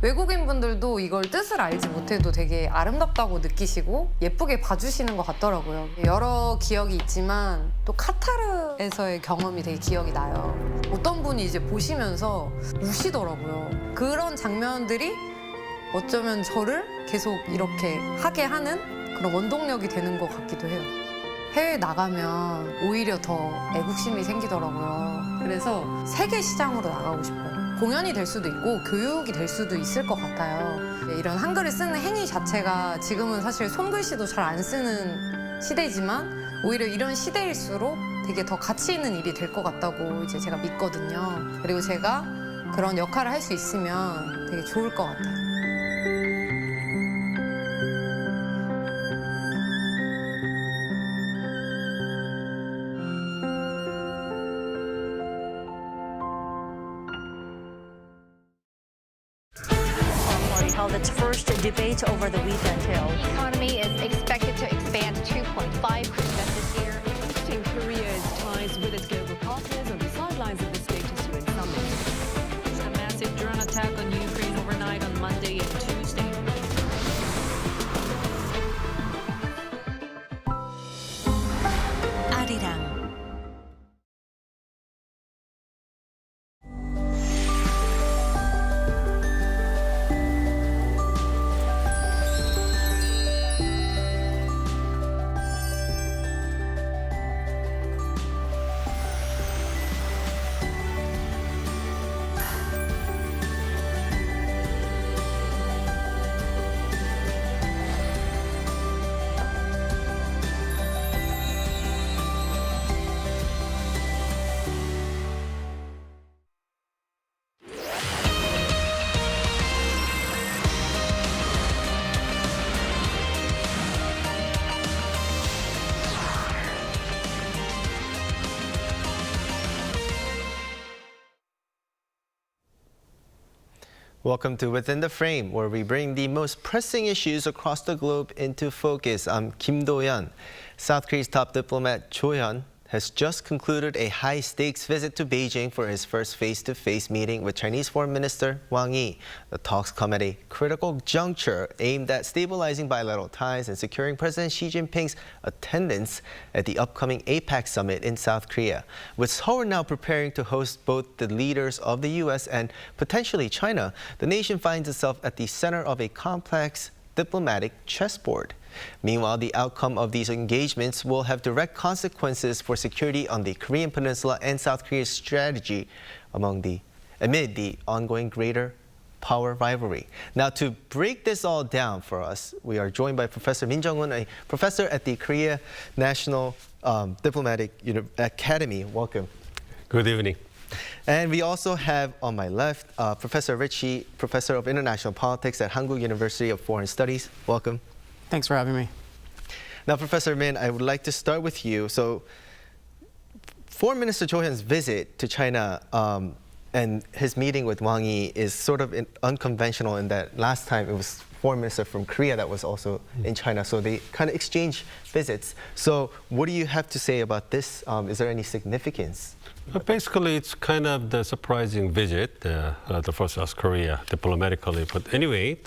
외국인 분들도 이걸 뜻을 알지 못해도 되게 아름답다고 느끼시고 예쁘게 봐주시는 것 같더라고요. 여러 기억이 있지만 또 카타르에서의 경험이 되게 기억이 나요. 어떤 분이 이제 보시면서 우시더라고요. 그런 장면들이 어쩌면 저를 계속 이렇게 하게 하는 그런 원동력이 되는 것 같기도 해요. 해외에 나가면 오히려 더 애국심이 생기더라고요. 그래서 세계 시장으로 나가고 싶어요. 공연이 될 수도 있고 교육이 될 수도 있을 것 같아요. 이런 한글을 쓰는 행위 자체가 지금은 사실 손글씨도 잘 안 쓰는 시대지만 오히려 이런 시대일수록 되게 더 가치 있는 일이 될 것 같다고 이제 제가 믿거든요. 그리고 제가 그런 역할을 할 수 있으면 되게 좋을 것 같아요. held its first debate over the weekend. The economy is expected to expand 2.5% this year. Boosting Korea's ties with its global partners on the sidelines of the status UN summit. A massive drone attack on Ukraine overnight on Monday and Tuesday. Arirang. Welcome to Within the Frame, where we bring the most pressing issues across the globe into focus. I'm Kim Do-yeon. South Korea's top diplomat Cho Hyun has just concluded a high-stakes visit to Beijing for his first face-to-face meeting with Chinese Foreign Minister Wang Yi. The talks come at a critical juncture aimed at stabilizing bilateral ties and securing President Xi Jinping's attendance at the upcoming APEC summit in South Korea. With Seoul now preparing to host both the leaders of the U.S. and potentially China, the nation finds itself at the center of a complex diplomatic chessboard. Meanwhile, the outcome of these engagements will have direct consequences for security on the Korean Peninsula and South Korea's strategy amid the ongoing greater power rivalry. Now, to break this all down for us, we are joined by Professor Min Jung-un, a professor at the Korea National Diplomatic Academy. Welcome. Good evening. And we also have on my left Professor Richie, Professor of International Politics at Hankuk University of Foreign Studies. Welcome. Thanks for having me. Now, Professor Min, I would like to start with you. So, Foreign Minister Cho Hyun's visit to China and his meeting with Wang Yi is sort of unconventional in that last time it was Foreign Minister from Korea that was also in China. So they kind of exchange visits. So what do you have to say about this? Is there any significance? Basically, it's kind of the surprising visit for South Korea diplomatically. But anyway,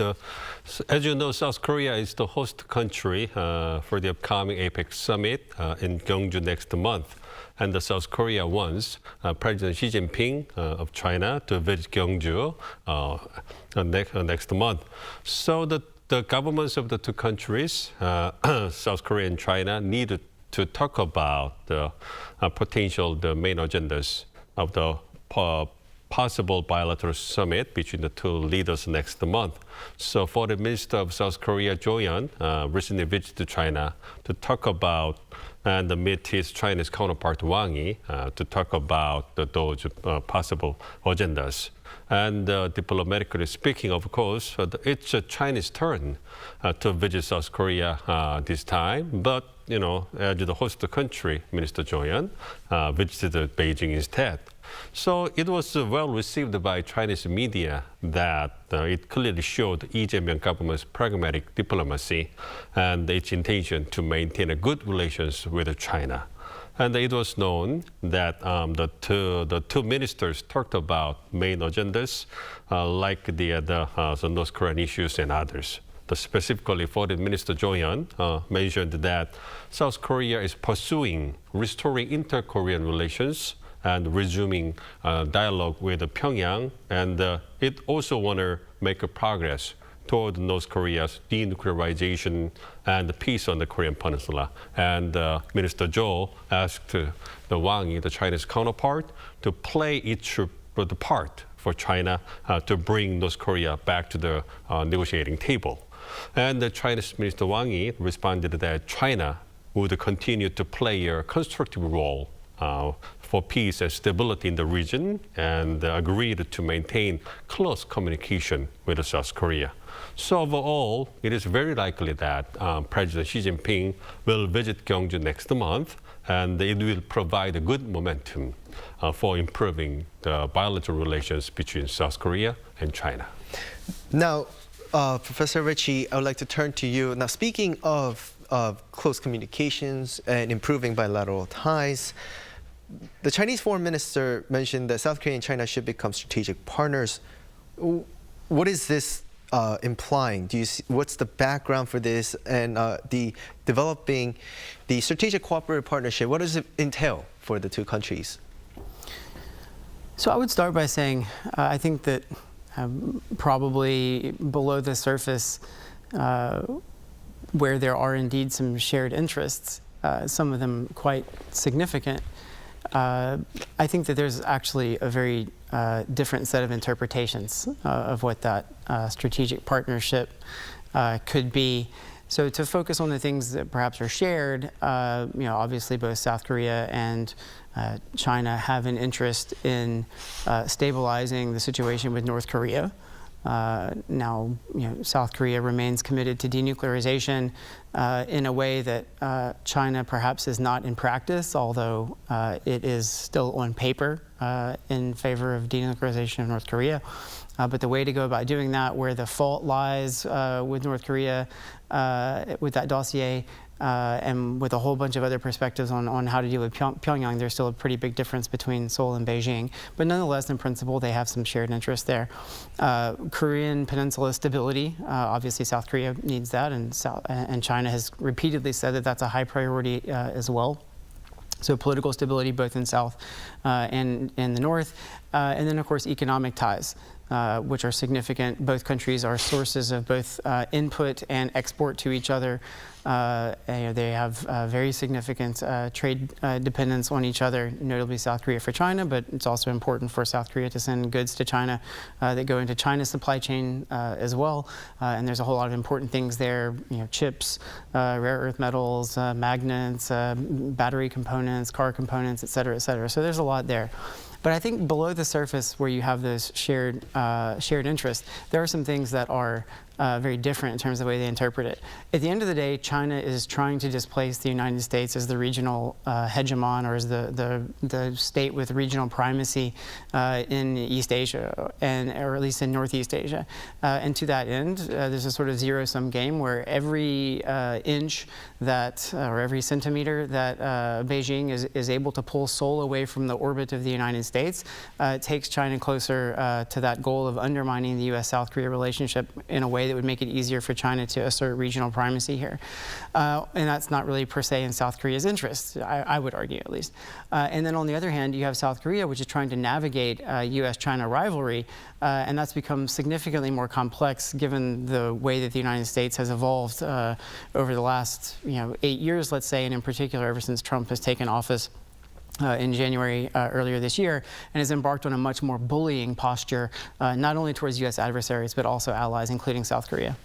as you know, South Korea is the host country for the upcoming APEC summit in Gyeongju next month. And the South Korea wants President Xi Jinping of China to visit Gyeongju next month. So the governments of the two countries, South Korea and China, needed to talk about the the main agendas of the possible bilateral summit between the two leaders next month. So Foreign Minister of South Korea, Jo Yeon, recently visited China to talk about and meet his Chinese counterpart Wang Yi to talk about those possible agendas. And diplomatically speaking, of course, it's a Chinese turn to visit South Korea this time. But, you know, as the host country, Minister Jo Yeon visited Beijing instead. So it was well received by Chinese media that it clearly showed Lee Jae-myung government's pragmatic diplomacy and its intention to maintain a good relations with China. And it was known that the two ministers talked about main agendas like the North Korean issues and others. Specifically, Foreign Minister Jo Yeon mentioned that South Korea is pursuing restoring inter-Korean relations and resuming dialogue with Pyongyang, and it also want to make a progress toward North Korea's denuclearization and peace on the Korean Peninsula. And Minister Jo asked the Wang Yi, the Chinese counterpart, to play its part for China to bring North Korea back to the negotiating table. And the Chinese Minister Wang Yi responded that China would continue to play a constructive role for peace and stability in the region, and agreed to maintain close communication with South Korea. So overall, it is very likely that President Xi Jinping will visit Gyeongju next month, and it will provide a good momentum for improving the bilateral relations between South Korea and China. Now, Professor Ritchie, I would like to turn to you. Now, speaking of close communications and improving bilateral ties, the Chinese foreign minister mentioned that South Korea and China should become strategic partners. What is this implying? Do you see, what's the background for this, and the developing the strategic cooperative partnership? What does it entail for the two countries? So I would start by saying I think that probably below the surface, where there are indeed some shared interests, some of them quite significant, I think that there's actually a very different set of interpretations of what that strategic partnership could be. So to focus on the things that perhaps are shared, obviously both South Korea and China have an interest in stabilizing the situation with North Korea. Now, South Korea remains committed to denuclearization in a way that China perhaps is not in practice, although it is still on paper in favor of denuclearization of North Korea. But the way to go about doing that, where the fault lies with North Korea, with that dossier, and with a whole bunch of other perspectives on how to deal with Pyongyang, there's still a pretty big difference between Seoul and Beijing. But nonetheless, in principle, they have some shared interests there. Korean Peninsula stability, obviously South Korea needs that, and China has repeatedly said that that's a high priority as well. So political stability both in South and in the North. And then, of course, economic ties, which are significant. Both countries are sources of both input and export to each other. They have very significant trade dependence on each other, notably South Korea for China, but it's also important for South Korea to send goods to China that go into China's supply chain as well. And there's a whole lot of important things there, chips, rare earth metals, magnets, battery components, car components, et cetera, et cetera. So there's a lot there. But I think below the surface, where you have those shared interests, there are some things that are very different in terms of the way they interpret it. At the end of the day, China is trying to displace the United States as the regional hegemon, or as the state with regional primacy in East Asia, or at least in Northeast Asia. And to that end, there's a sort of zero-sum game where every inch that, or every centimeter that Beijing is able to pull Seoul away from the orbit of the United States takes China closer to that goal of undermining the U.S.-South Korea relationship in a way way that would make it easier for China to assert regional primacy here. And that's not really per se in South Korea's interest, I would argue at least. And then on the other hand, you have South Korea, which is trying to navigate U.S.-China rivalry, and that's become significantly more complex given the way that the United States has evolved over the last 8 years, let's say, and in particular ever since Trump has taken office in January earlier this year, and has embarked on a much more bullying posture, not only towards U.S. adversaries, but also allies, including South Korea.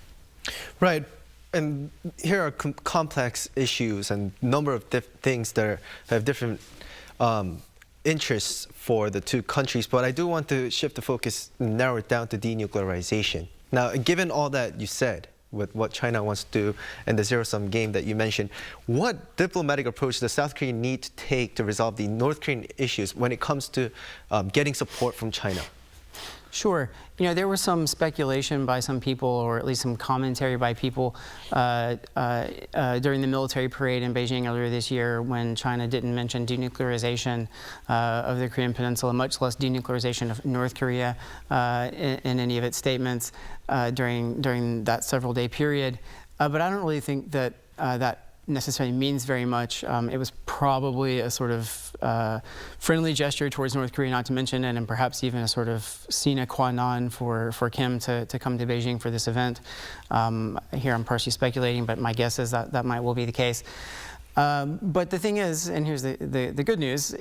Right. And here are complex issues and number of things that have different interests for the two countries. But I do want to shift the focus and narrow it down to denuclearization. Now, given all that you said, with what China wants to do and the zero-sum game that you mentioned, what diplomatic approach does South Korea need to take to resolve the North Korean issues when it comes to getting support from China? Sure. There was some speculation by some people, or at least some commentary by people during the military parade in Beijing earlier this year when China didn't mention denuclearization of the Korean Peninsula, much less denuclearization of North Korea in any of its statements during that several-day period. But I don't really think that that necessarily means very much. It was probably a sort of friendly gesture towards North Korea, not to mention it, and perhaps even a sort of sine qua non for Kim to come to Beijing for this event. Here I'm partially speculating, but my guess is that that might well be the case. But the thing is, and here's the good news,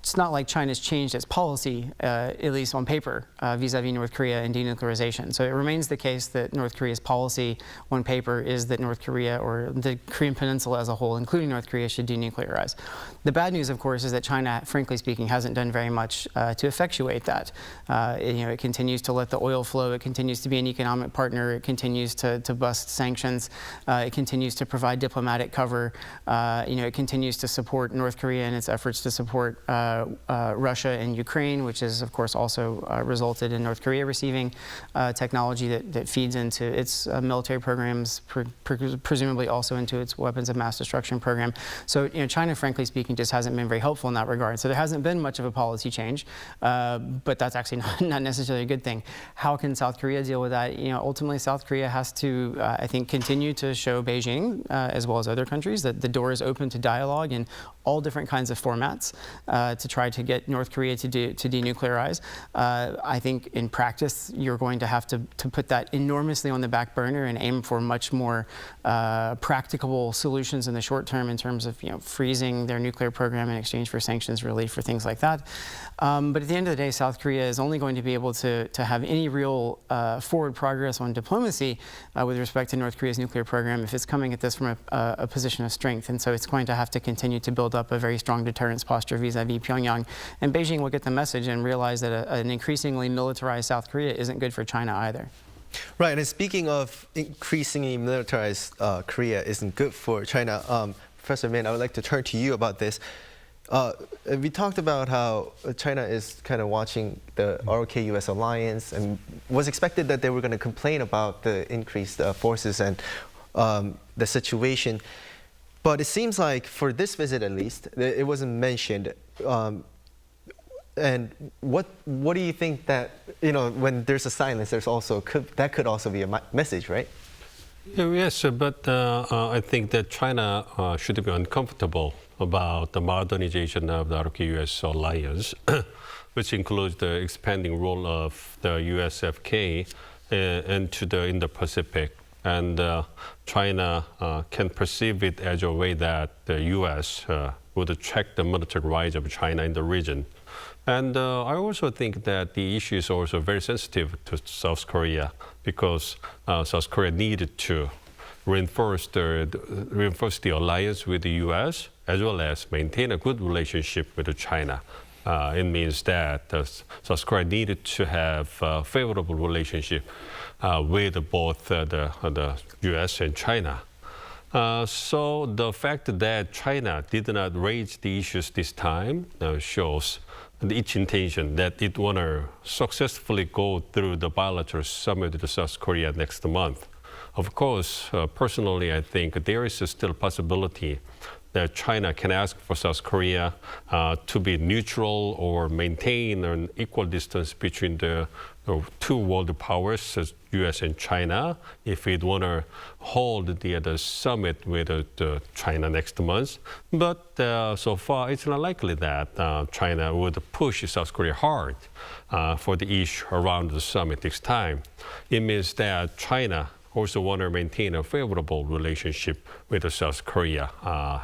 it's not like China's changed its policy, at least on paper, vis-a-vis North Korea and denuclearization. So it remains the case that North Korea's policy on paper is that North Korea, or the Korean Peninsula as a whole, including North Korea, should denuclearize. The bad news, of course, is that China, frankly speaking, hasn't done very much to effectuate that. It continues to let the oil flow. It continues to be an economic partner. It continues to bust sanctions. It continues to provide diplomatic cover. It continues to support North Korea in its efforts to support Russia and Ukraine, which has, of course, also resulted in North Korea receiving technology that feeds into its military programs, presumably also into its weapons of mass destruction program. So, China, frankly speaking, just hasn't been very helpful in that regard. So there hasn't been much of a policy change, but that's actually not necessarily a good thing. How can South Korea deal with that? Ultimately, South Korea has to, I think, continue to show Beijing, as well as other countries, that the door is open to dialogue in all different kinds of formats to try to get North Korea to denuclearize. I think in practice, you're going to have to put that enormously on the back burner and aim for much more practicable solutions in the short term in terms of freezing their nuclear program in exchange for sanctions relief for things like that. But at the end of the day, South Korea is only going to be able to have any real forward progress on diplomacy with respect to North Korea's nuclear program if it's coming at this from a position of strength. And so it's going to have to continue to build up a very strong deterrence posture vis-a-vis Pyongyang. And Beijing will get the message and realize that an increasingly militarized South Korea isn't good for China either. Right, and speaking of increasingly militarized Korea isn't good for China, Professor Min, I would like to turn to you about this. We talked about how China is kind of watching the ROK-US alliance and was expected that they were going to complain about the increased forces and the situation. But it seems like for this visit, at least, it wasn't mentioned. And what do you think that, when there's a silence, there's also, that could also be a message, right? Yes, but I think that China should be uncomfortable about the modernization of the ROK-US alliance, which includes the expanding role of the USFK into the Indo-Pacific. And China can perceive it as a way that the U.S. would track the military rise of China in the region. And I also think that the issue is also very sensitive to South Korea because South Korea needed to reinforce the alliance with the U.S. as well as maintain a good relationship with China. It means that South Korea needed to have a favorable relationship with both the U.S. and China. So the fact that China did not raise the issues this time shows its intention that it want to successfully go through the bilateral summit with South Korea next month. Of course, personally, I think there is still a possibility that China can ask for South Korea to be neutral or maintain an equal distance between the two world powers, U.S. and China, if it want to hold the summit with China next month. But so far, it's not likely that China would push South Korea hard for the issue around the summit this time. It means that China also want to maintain a favorable relationship with South Korea.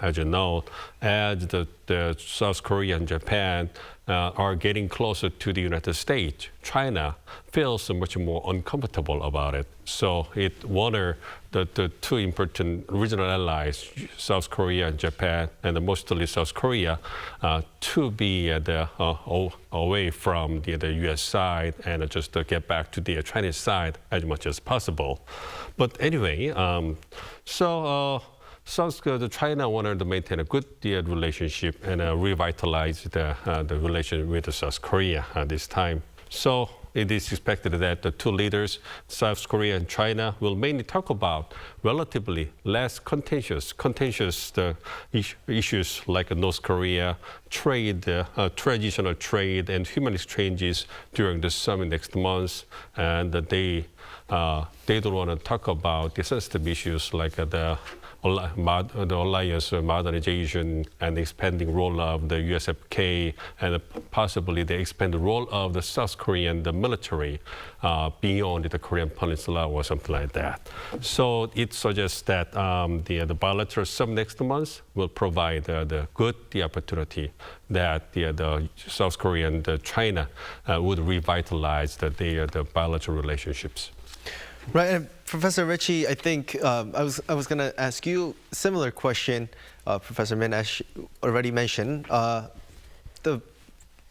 As you know, as the South Korea and Japan are getting closer to the United States, China feels much more uncomfortable about it. So it wanted the two important regional allies, South Korea and Japan, and mostly South Korea, to be away from the U.S. side and just get back to the Chinese side as much as possible. But anyway, China wanted to maintain a good relationship and revitalize the relation with South Korea this time. So it is expected that the two leaders, South Korea and China, will mainly talk about relatively less contentious issues like North Korea, trade, traditional trade, and human exchanges during the summit next month. And they don't want to talk about the sensitive issues like the alliance modernization and expanding role of the USFK and possibly the expanded role of the South Korean military beyond the Korean Peninsula or something like that. So it suggests that the bilateral summit next month will provide the opportunity that the South Korea and China would revitalize the bilateral relationships. Right, and Professor Ritchie, I think I was going to ask you a similar question, Professor Min, as already mentioned. The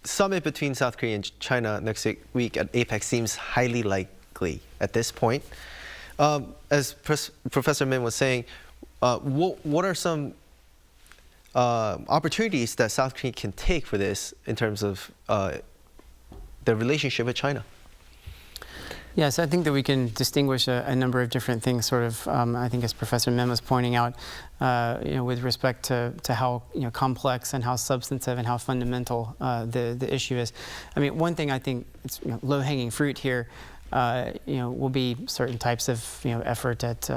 summit between South Korea and China next week at APEC seems highly likely at this point. As Professor Min was saying, what are some opportunities that South Korea can take for this in terms of the relationship with China? Yes, I think that we can distinguish a number of different things, sort of, I think as Professor Min was pointing out, with respect to how complex and how substantive and how fundamental the issue is. I mean, one thing I think it's low-hanging fruit here, will be certain types of effort at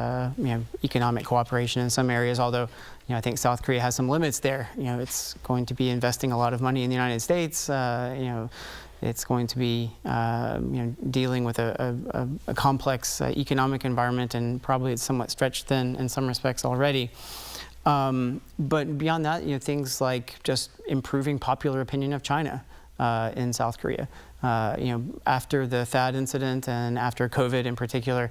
economic cooperation in some areas. Although I think South Korea has some limits there. It's going to be investing a lot of money in the United States. It's going to be dealing with a complex economic environment, and probably it's somewhat stretched thin in some respects already. But beyond that, things like just improving popular opinion of China in South Korea. After the THAAD incident and after COVID in particular,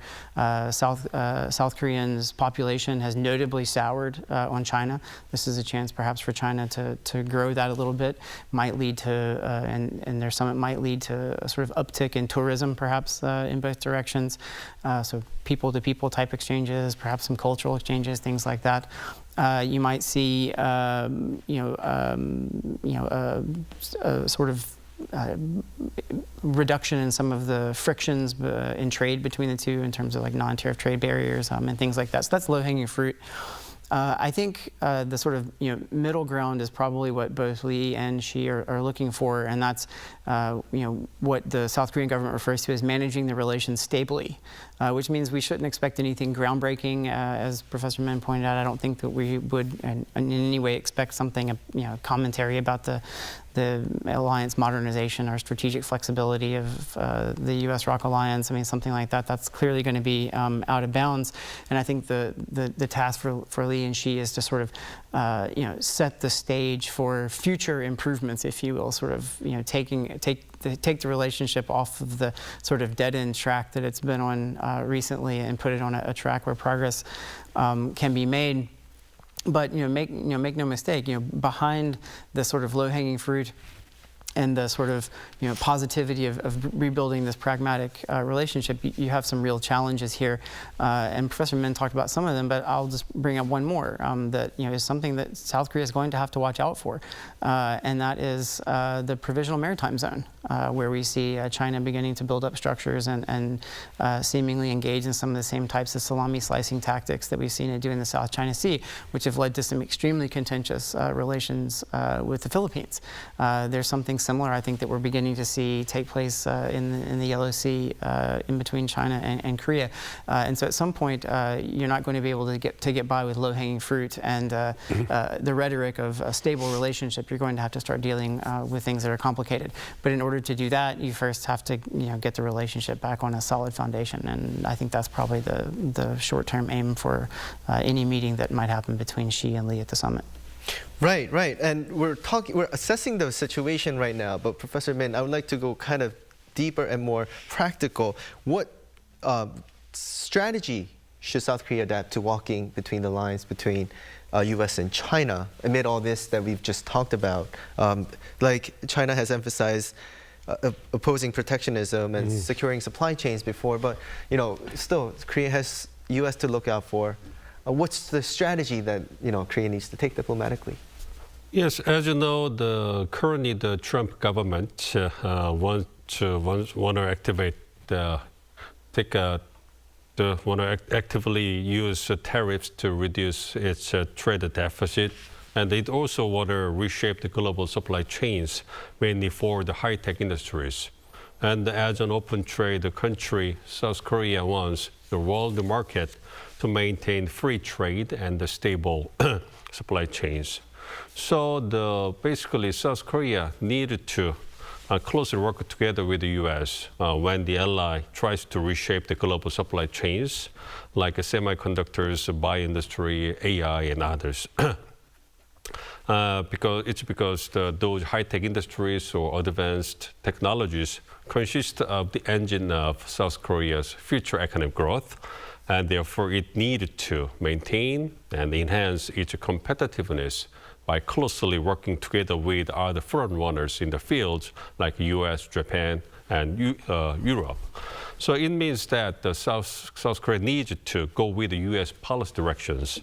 South Koreans' population has notably soured on China. This is a chance perhaps for China to grow that a little bit. Might lead to, and their summit might lead to a sort of uptick in tourism perhaps in both directions. So people-to-people type exchanges, perhaps some cultural exchanges, things like that. You might see, sort of reduction in some of the frictions in trade between the two in terms of like non-tariff trade barriers and things like that. So that's low-hanging fruit. I think the sort of middle ground is probably what both Lee and Xi are looking for, and that's what the South Korean government refers to as managing the relations stably, which means we shouldn't expect anything groundbreaking. As Professor Min pointed out, I don't think that we would in any way expect something, commentary about the alliance modernization or strategic flexibility of the U.S. ROC alliance. I mean, something like that, that's clearly going to be out of bounds. And I think the task for Lee and Xi is to sort of, set the stage for future improvements, if you will, sort of, take the relationship off of the sort of dead-end track that it's been on recently and put it on a track where progress can be made. But make no mistake, behind the sort of low-hanging fruit and the sort of positivity of rebuilding this pragmatic relationship, you have some real challenges here. And Professor Min talked about some of them, but I'll just bring up one more that is something that South Korea is going to have to watch out for, and that is the provisional maritime zone. where we see China beginning to build up structures and seemingly engage in some of the same types of salami slicing tactics that we've seen it do in the South China Sea, which have led to some extremely contentious relations with the Philippines. There's something similar, I think, that we're beginning to see take place in the Yellow Sea in between China and Korea. And so at some point, you're not going to be able to get by with low-hanging fruit and the rhetoric of a stable relationship. You're going to have to start dealing with things that are complicated. But in order to do that, you first have to get the relationship back on a solid foundation. And I think that's probably the short-term aim for any meeting that might happen between Xi and Li at the summit. Right, right. And we're assessing the situation right now. But Professor Min, I would like to go kind of deeper and more practical. What strategy should South Korea adapt to walking between the lines between U.S. and China amid all this that we've just talked about? Like China has emphasized opposing protectionism and securing supply chains before, but still Korea has U.S. to look out for. What's the strategy that Korea needs to take diplomatically? Yes, as you know, currently the Trump government want to activate want to actively use tariffs to reduce its trade deficit. And they also want to reshape the global supply chains, mainly for the high-tech industries. And as an open trade country, South Korea wants the world market to maintain free trade and the stable supply chains. So basically, South Korea needed to closely work together with the U.S. When the ally tries to reshape the global supply chains, like semiconductors, bio-industry, AI, and others. Because those high-tech industries or advanced technologies consist of the engine of South Korea's future economic growth, and therefore it needed to maintain and enhance its competitiveness by closely working together with other front runners in the fields like U.S., Japan, and Europe. So it means that South Korea needs to go with the U.S. policy directions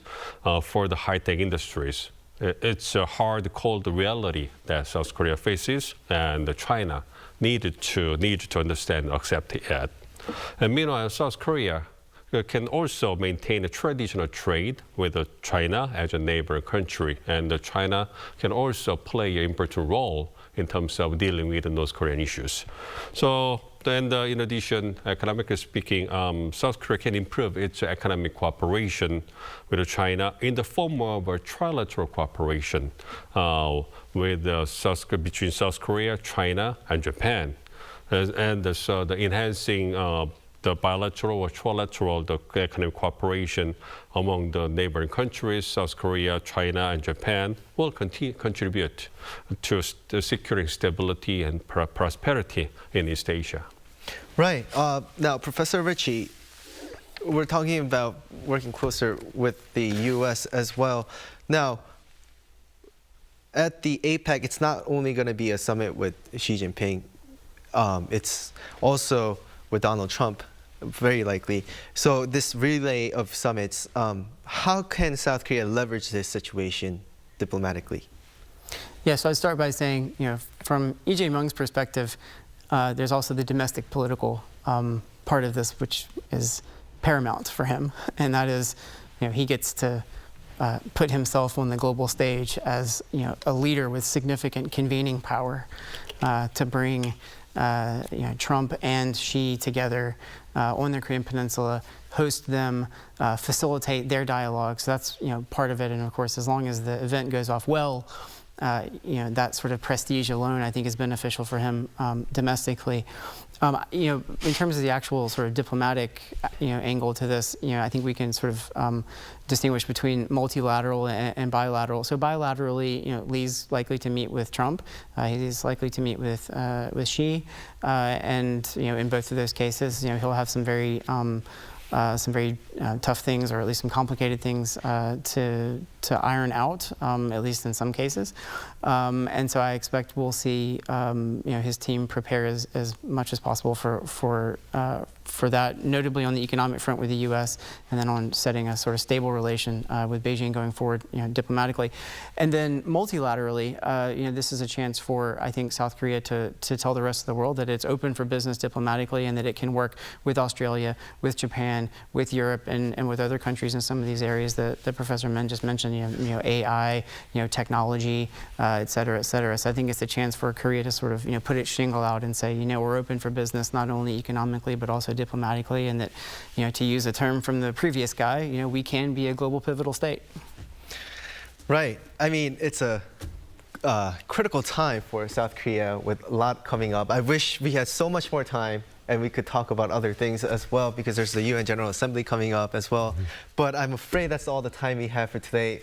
for the high-tech industries. It's a hard, cold reality that South Korea faces, and China needed to understand and accept it. And meanwhile, South Korea can also maintain a traditional trade with China as a neighbor country, and China can also play an important role in terms of dealing with the North Korean issues. So, and in addition, economically speaking, South Korea can improve its economic cooperation with China in the form of a trilateral cooperation between South Korea, China, and Japan, and so the enhancing the bilateral or trilateral economic cooperation among the neighboring countries, South Korea, China, and Japan, will contribute to securing stability and prosperity in East Asia. Right. Now, Professor Ritchie, we're talking about working closer with the U.S. as well. Now, at the APEC, it's not only going to be a summit with Xi Jinping, it's also with Donald Trump, very likely. So this relay of summits, how can South Korea leverage this situation diplomatically? Yeah, so I'd start by saying, from Lee Jae-myung's perspective, there's also the domestic political part of this, which is paramount for him, and that is, he gets to put himself on the global stage as a leader with significant convening power to bring Trump and Xi together on the Korean Peninsula, host them, facilitate their dialogue. So that's part of it, and of course, as long as the event goes off well, that sort of prestige alone, I think, is beneficial for him domestically. In terms of the actual sort of diplomatic, angle to this, I think we can sort of distinguish between multilateral and bilateral. So bilaterally, Lee's likely to meet with Trump. He's likely to meet with Xi, and in both of those cases, he'll have some very tough things, or at least some complicated things to iron out, at least in some cases. And so I expect we'll see his team prepare as much as possible for for that, notably on the economic front with the U.S., and then on setting a sort of stable relation with Beijing going forward, diplomatically. And then multilaterally, this is a chance for, I think, South Korea to tell the rest of the world that it's open for business diplomatically and that it can work with Australia, with Japan, with Europe, and with other countries in some of these areas that Professor Men just mentioned, AI, technology, et cetera, et cetera. So I think it's a chance for Korea to sort of, put its shingle out and say, we're open for business not only economically but also diplomatically, and that, to use a term from the previous guy, we can be a global pivotal state. Right. I mean, it's a critical time for South Korea with a lot coming up. I wish we had so much more time and we could talk about other things as well, because there's the UN General Assembly coming up as well. But I'm afraid that's all the time we have for today.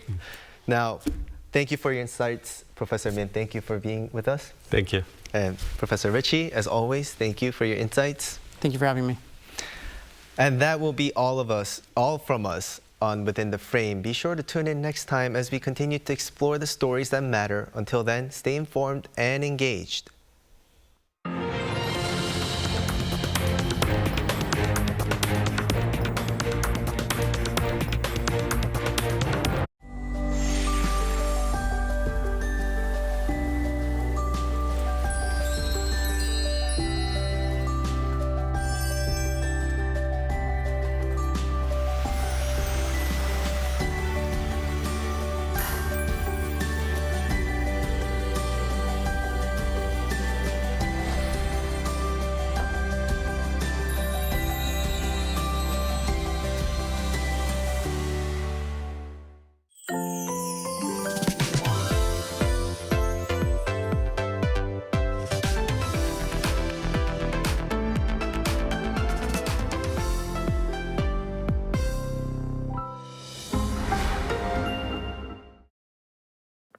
Now, thank you for your insights, Professor Min. Thank you for being with us. Thank you. And Professor Ritchie, as always, thank you for your insights. Thank you for having me. And that will be all from us on Within the Frame. Be sure to tune in next time as we continue to explore the stories that matter. Until then, stay informed and engaged.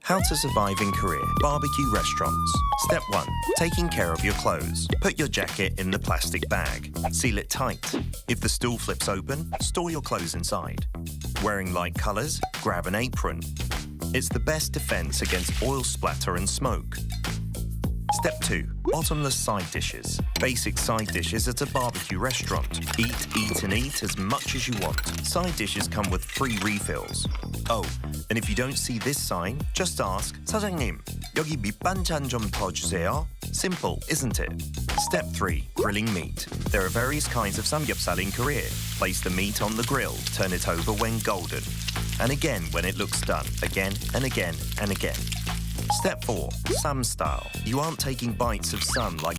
How to survive in Korea. Barbecue restaurants. Step 1. Taking care of your clothes. Put your jacket in the plastic bag. Seal it tight. If the stool flips open, store your clothes inside. Wearing light colors? Grab an apron. It's the best defense against oil splatter and smoke. Step 2. Bottomless side dishes. Basic side dishes at a barbecue restaurant. Eat, and eat as much as you want. Side dishes come with free refills. Oh, and if you don't see this sign, just ask, 사장님, 여기 밑반찬 좀 더 주세요. Simple, isn't it? Step 3. Grilling meat. There are various kinds of samgyeopsal in Korea. Place the meat on the grill. Turn it over when golden. And again when it looks done. Again and again and again. Step 4. Sam style. You aren't taking bites of sam like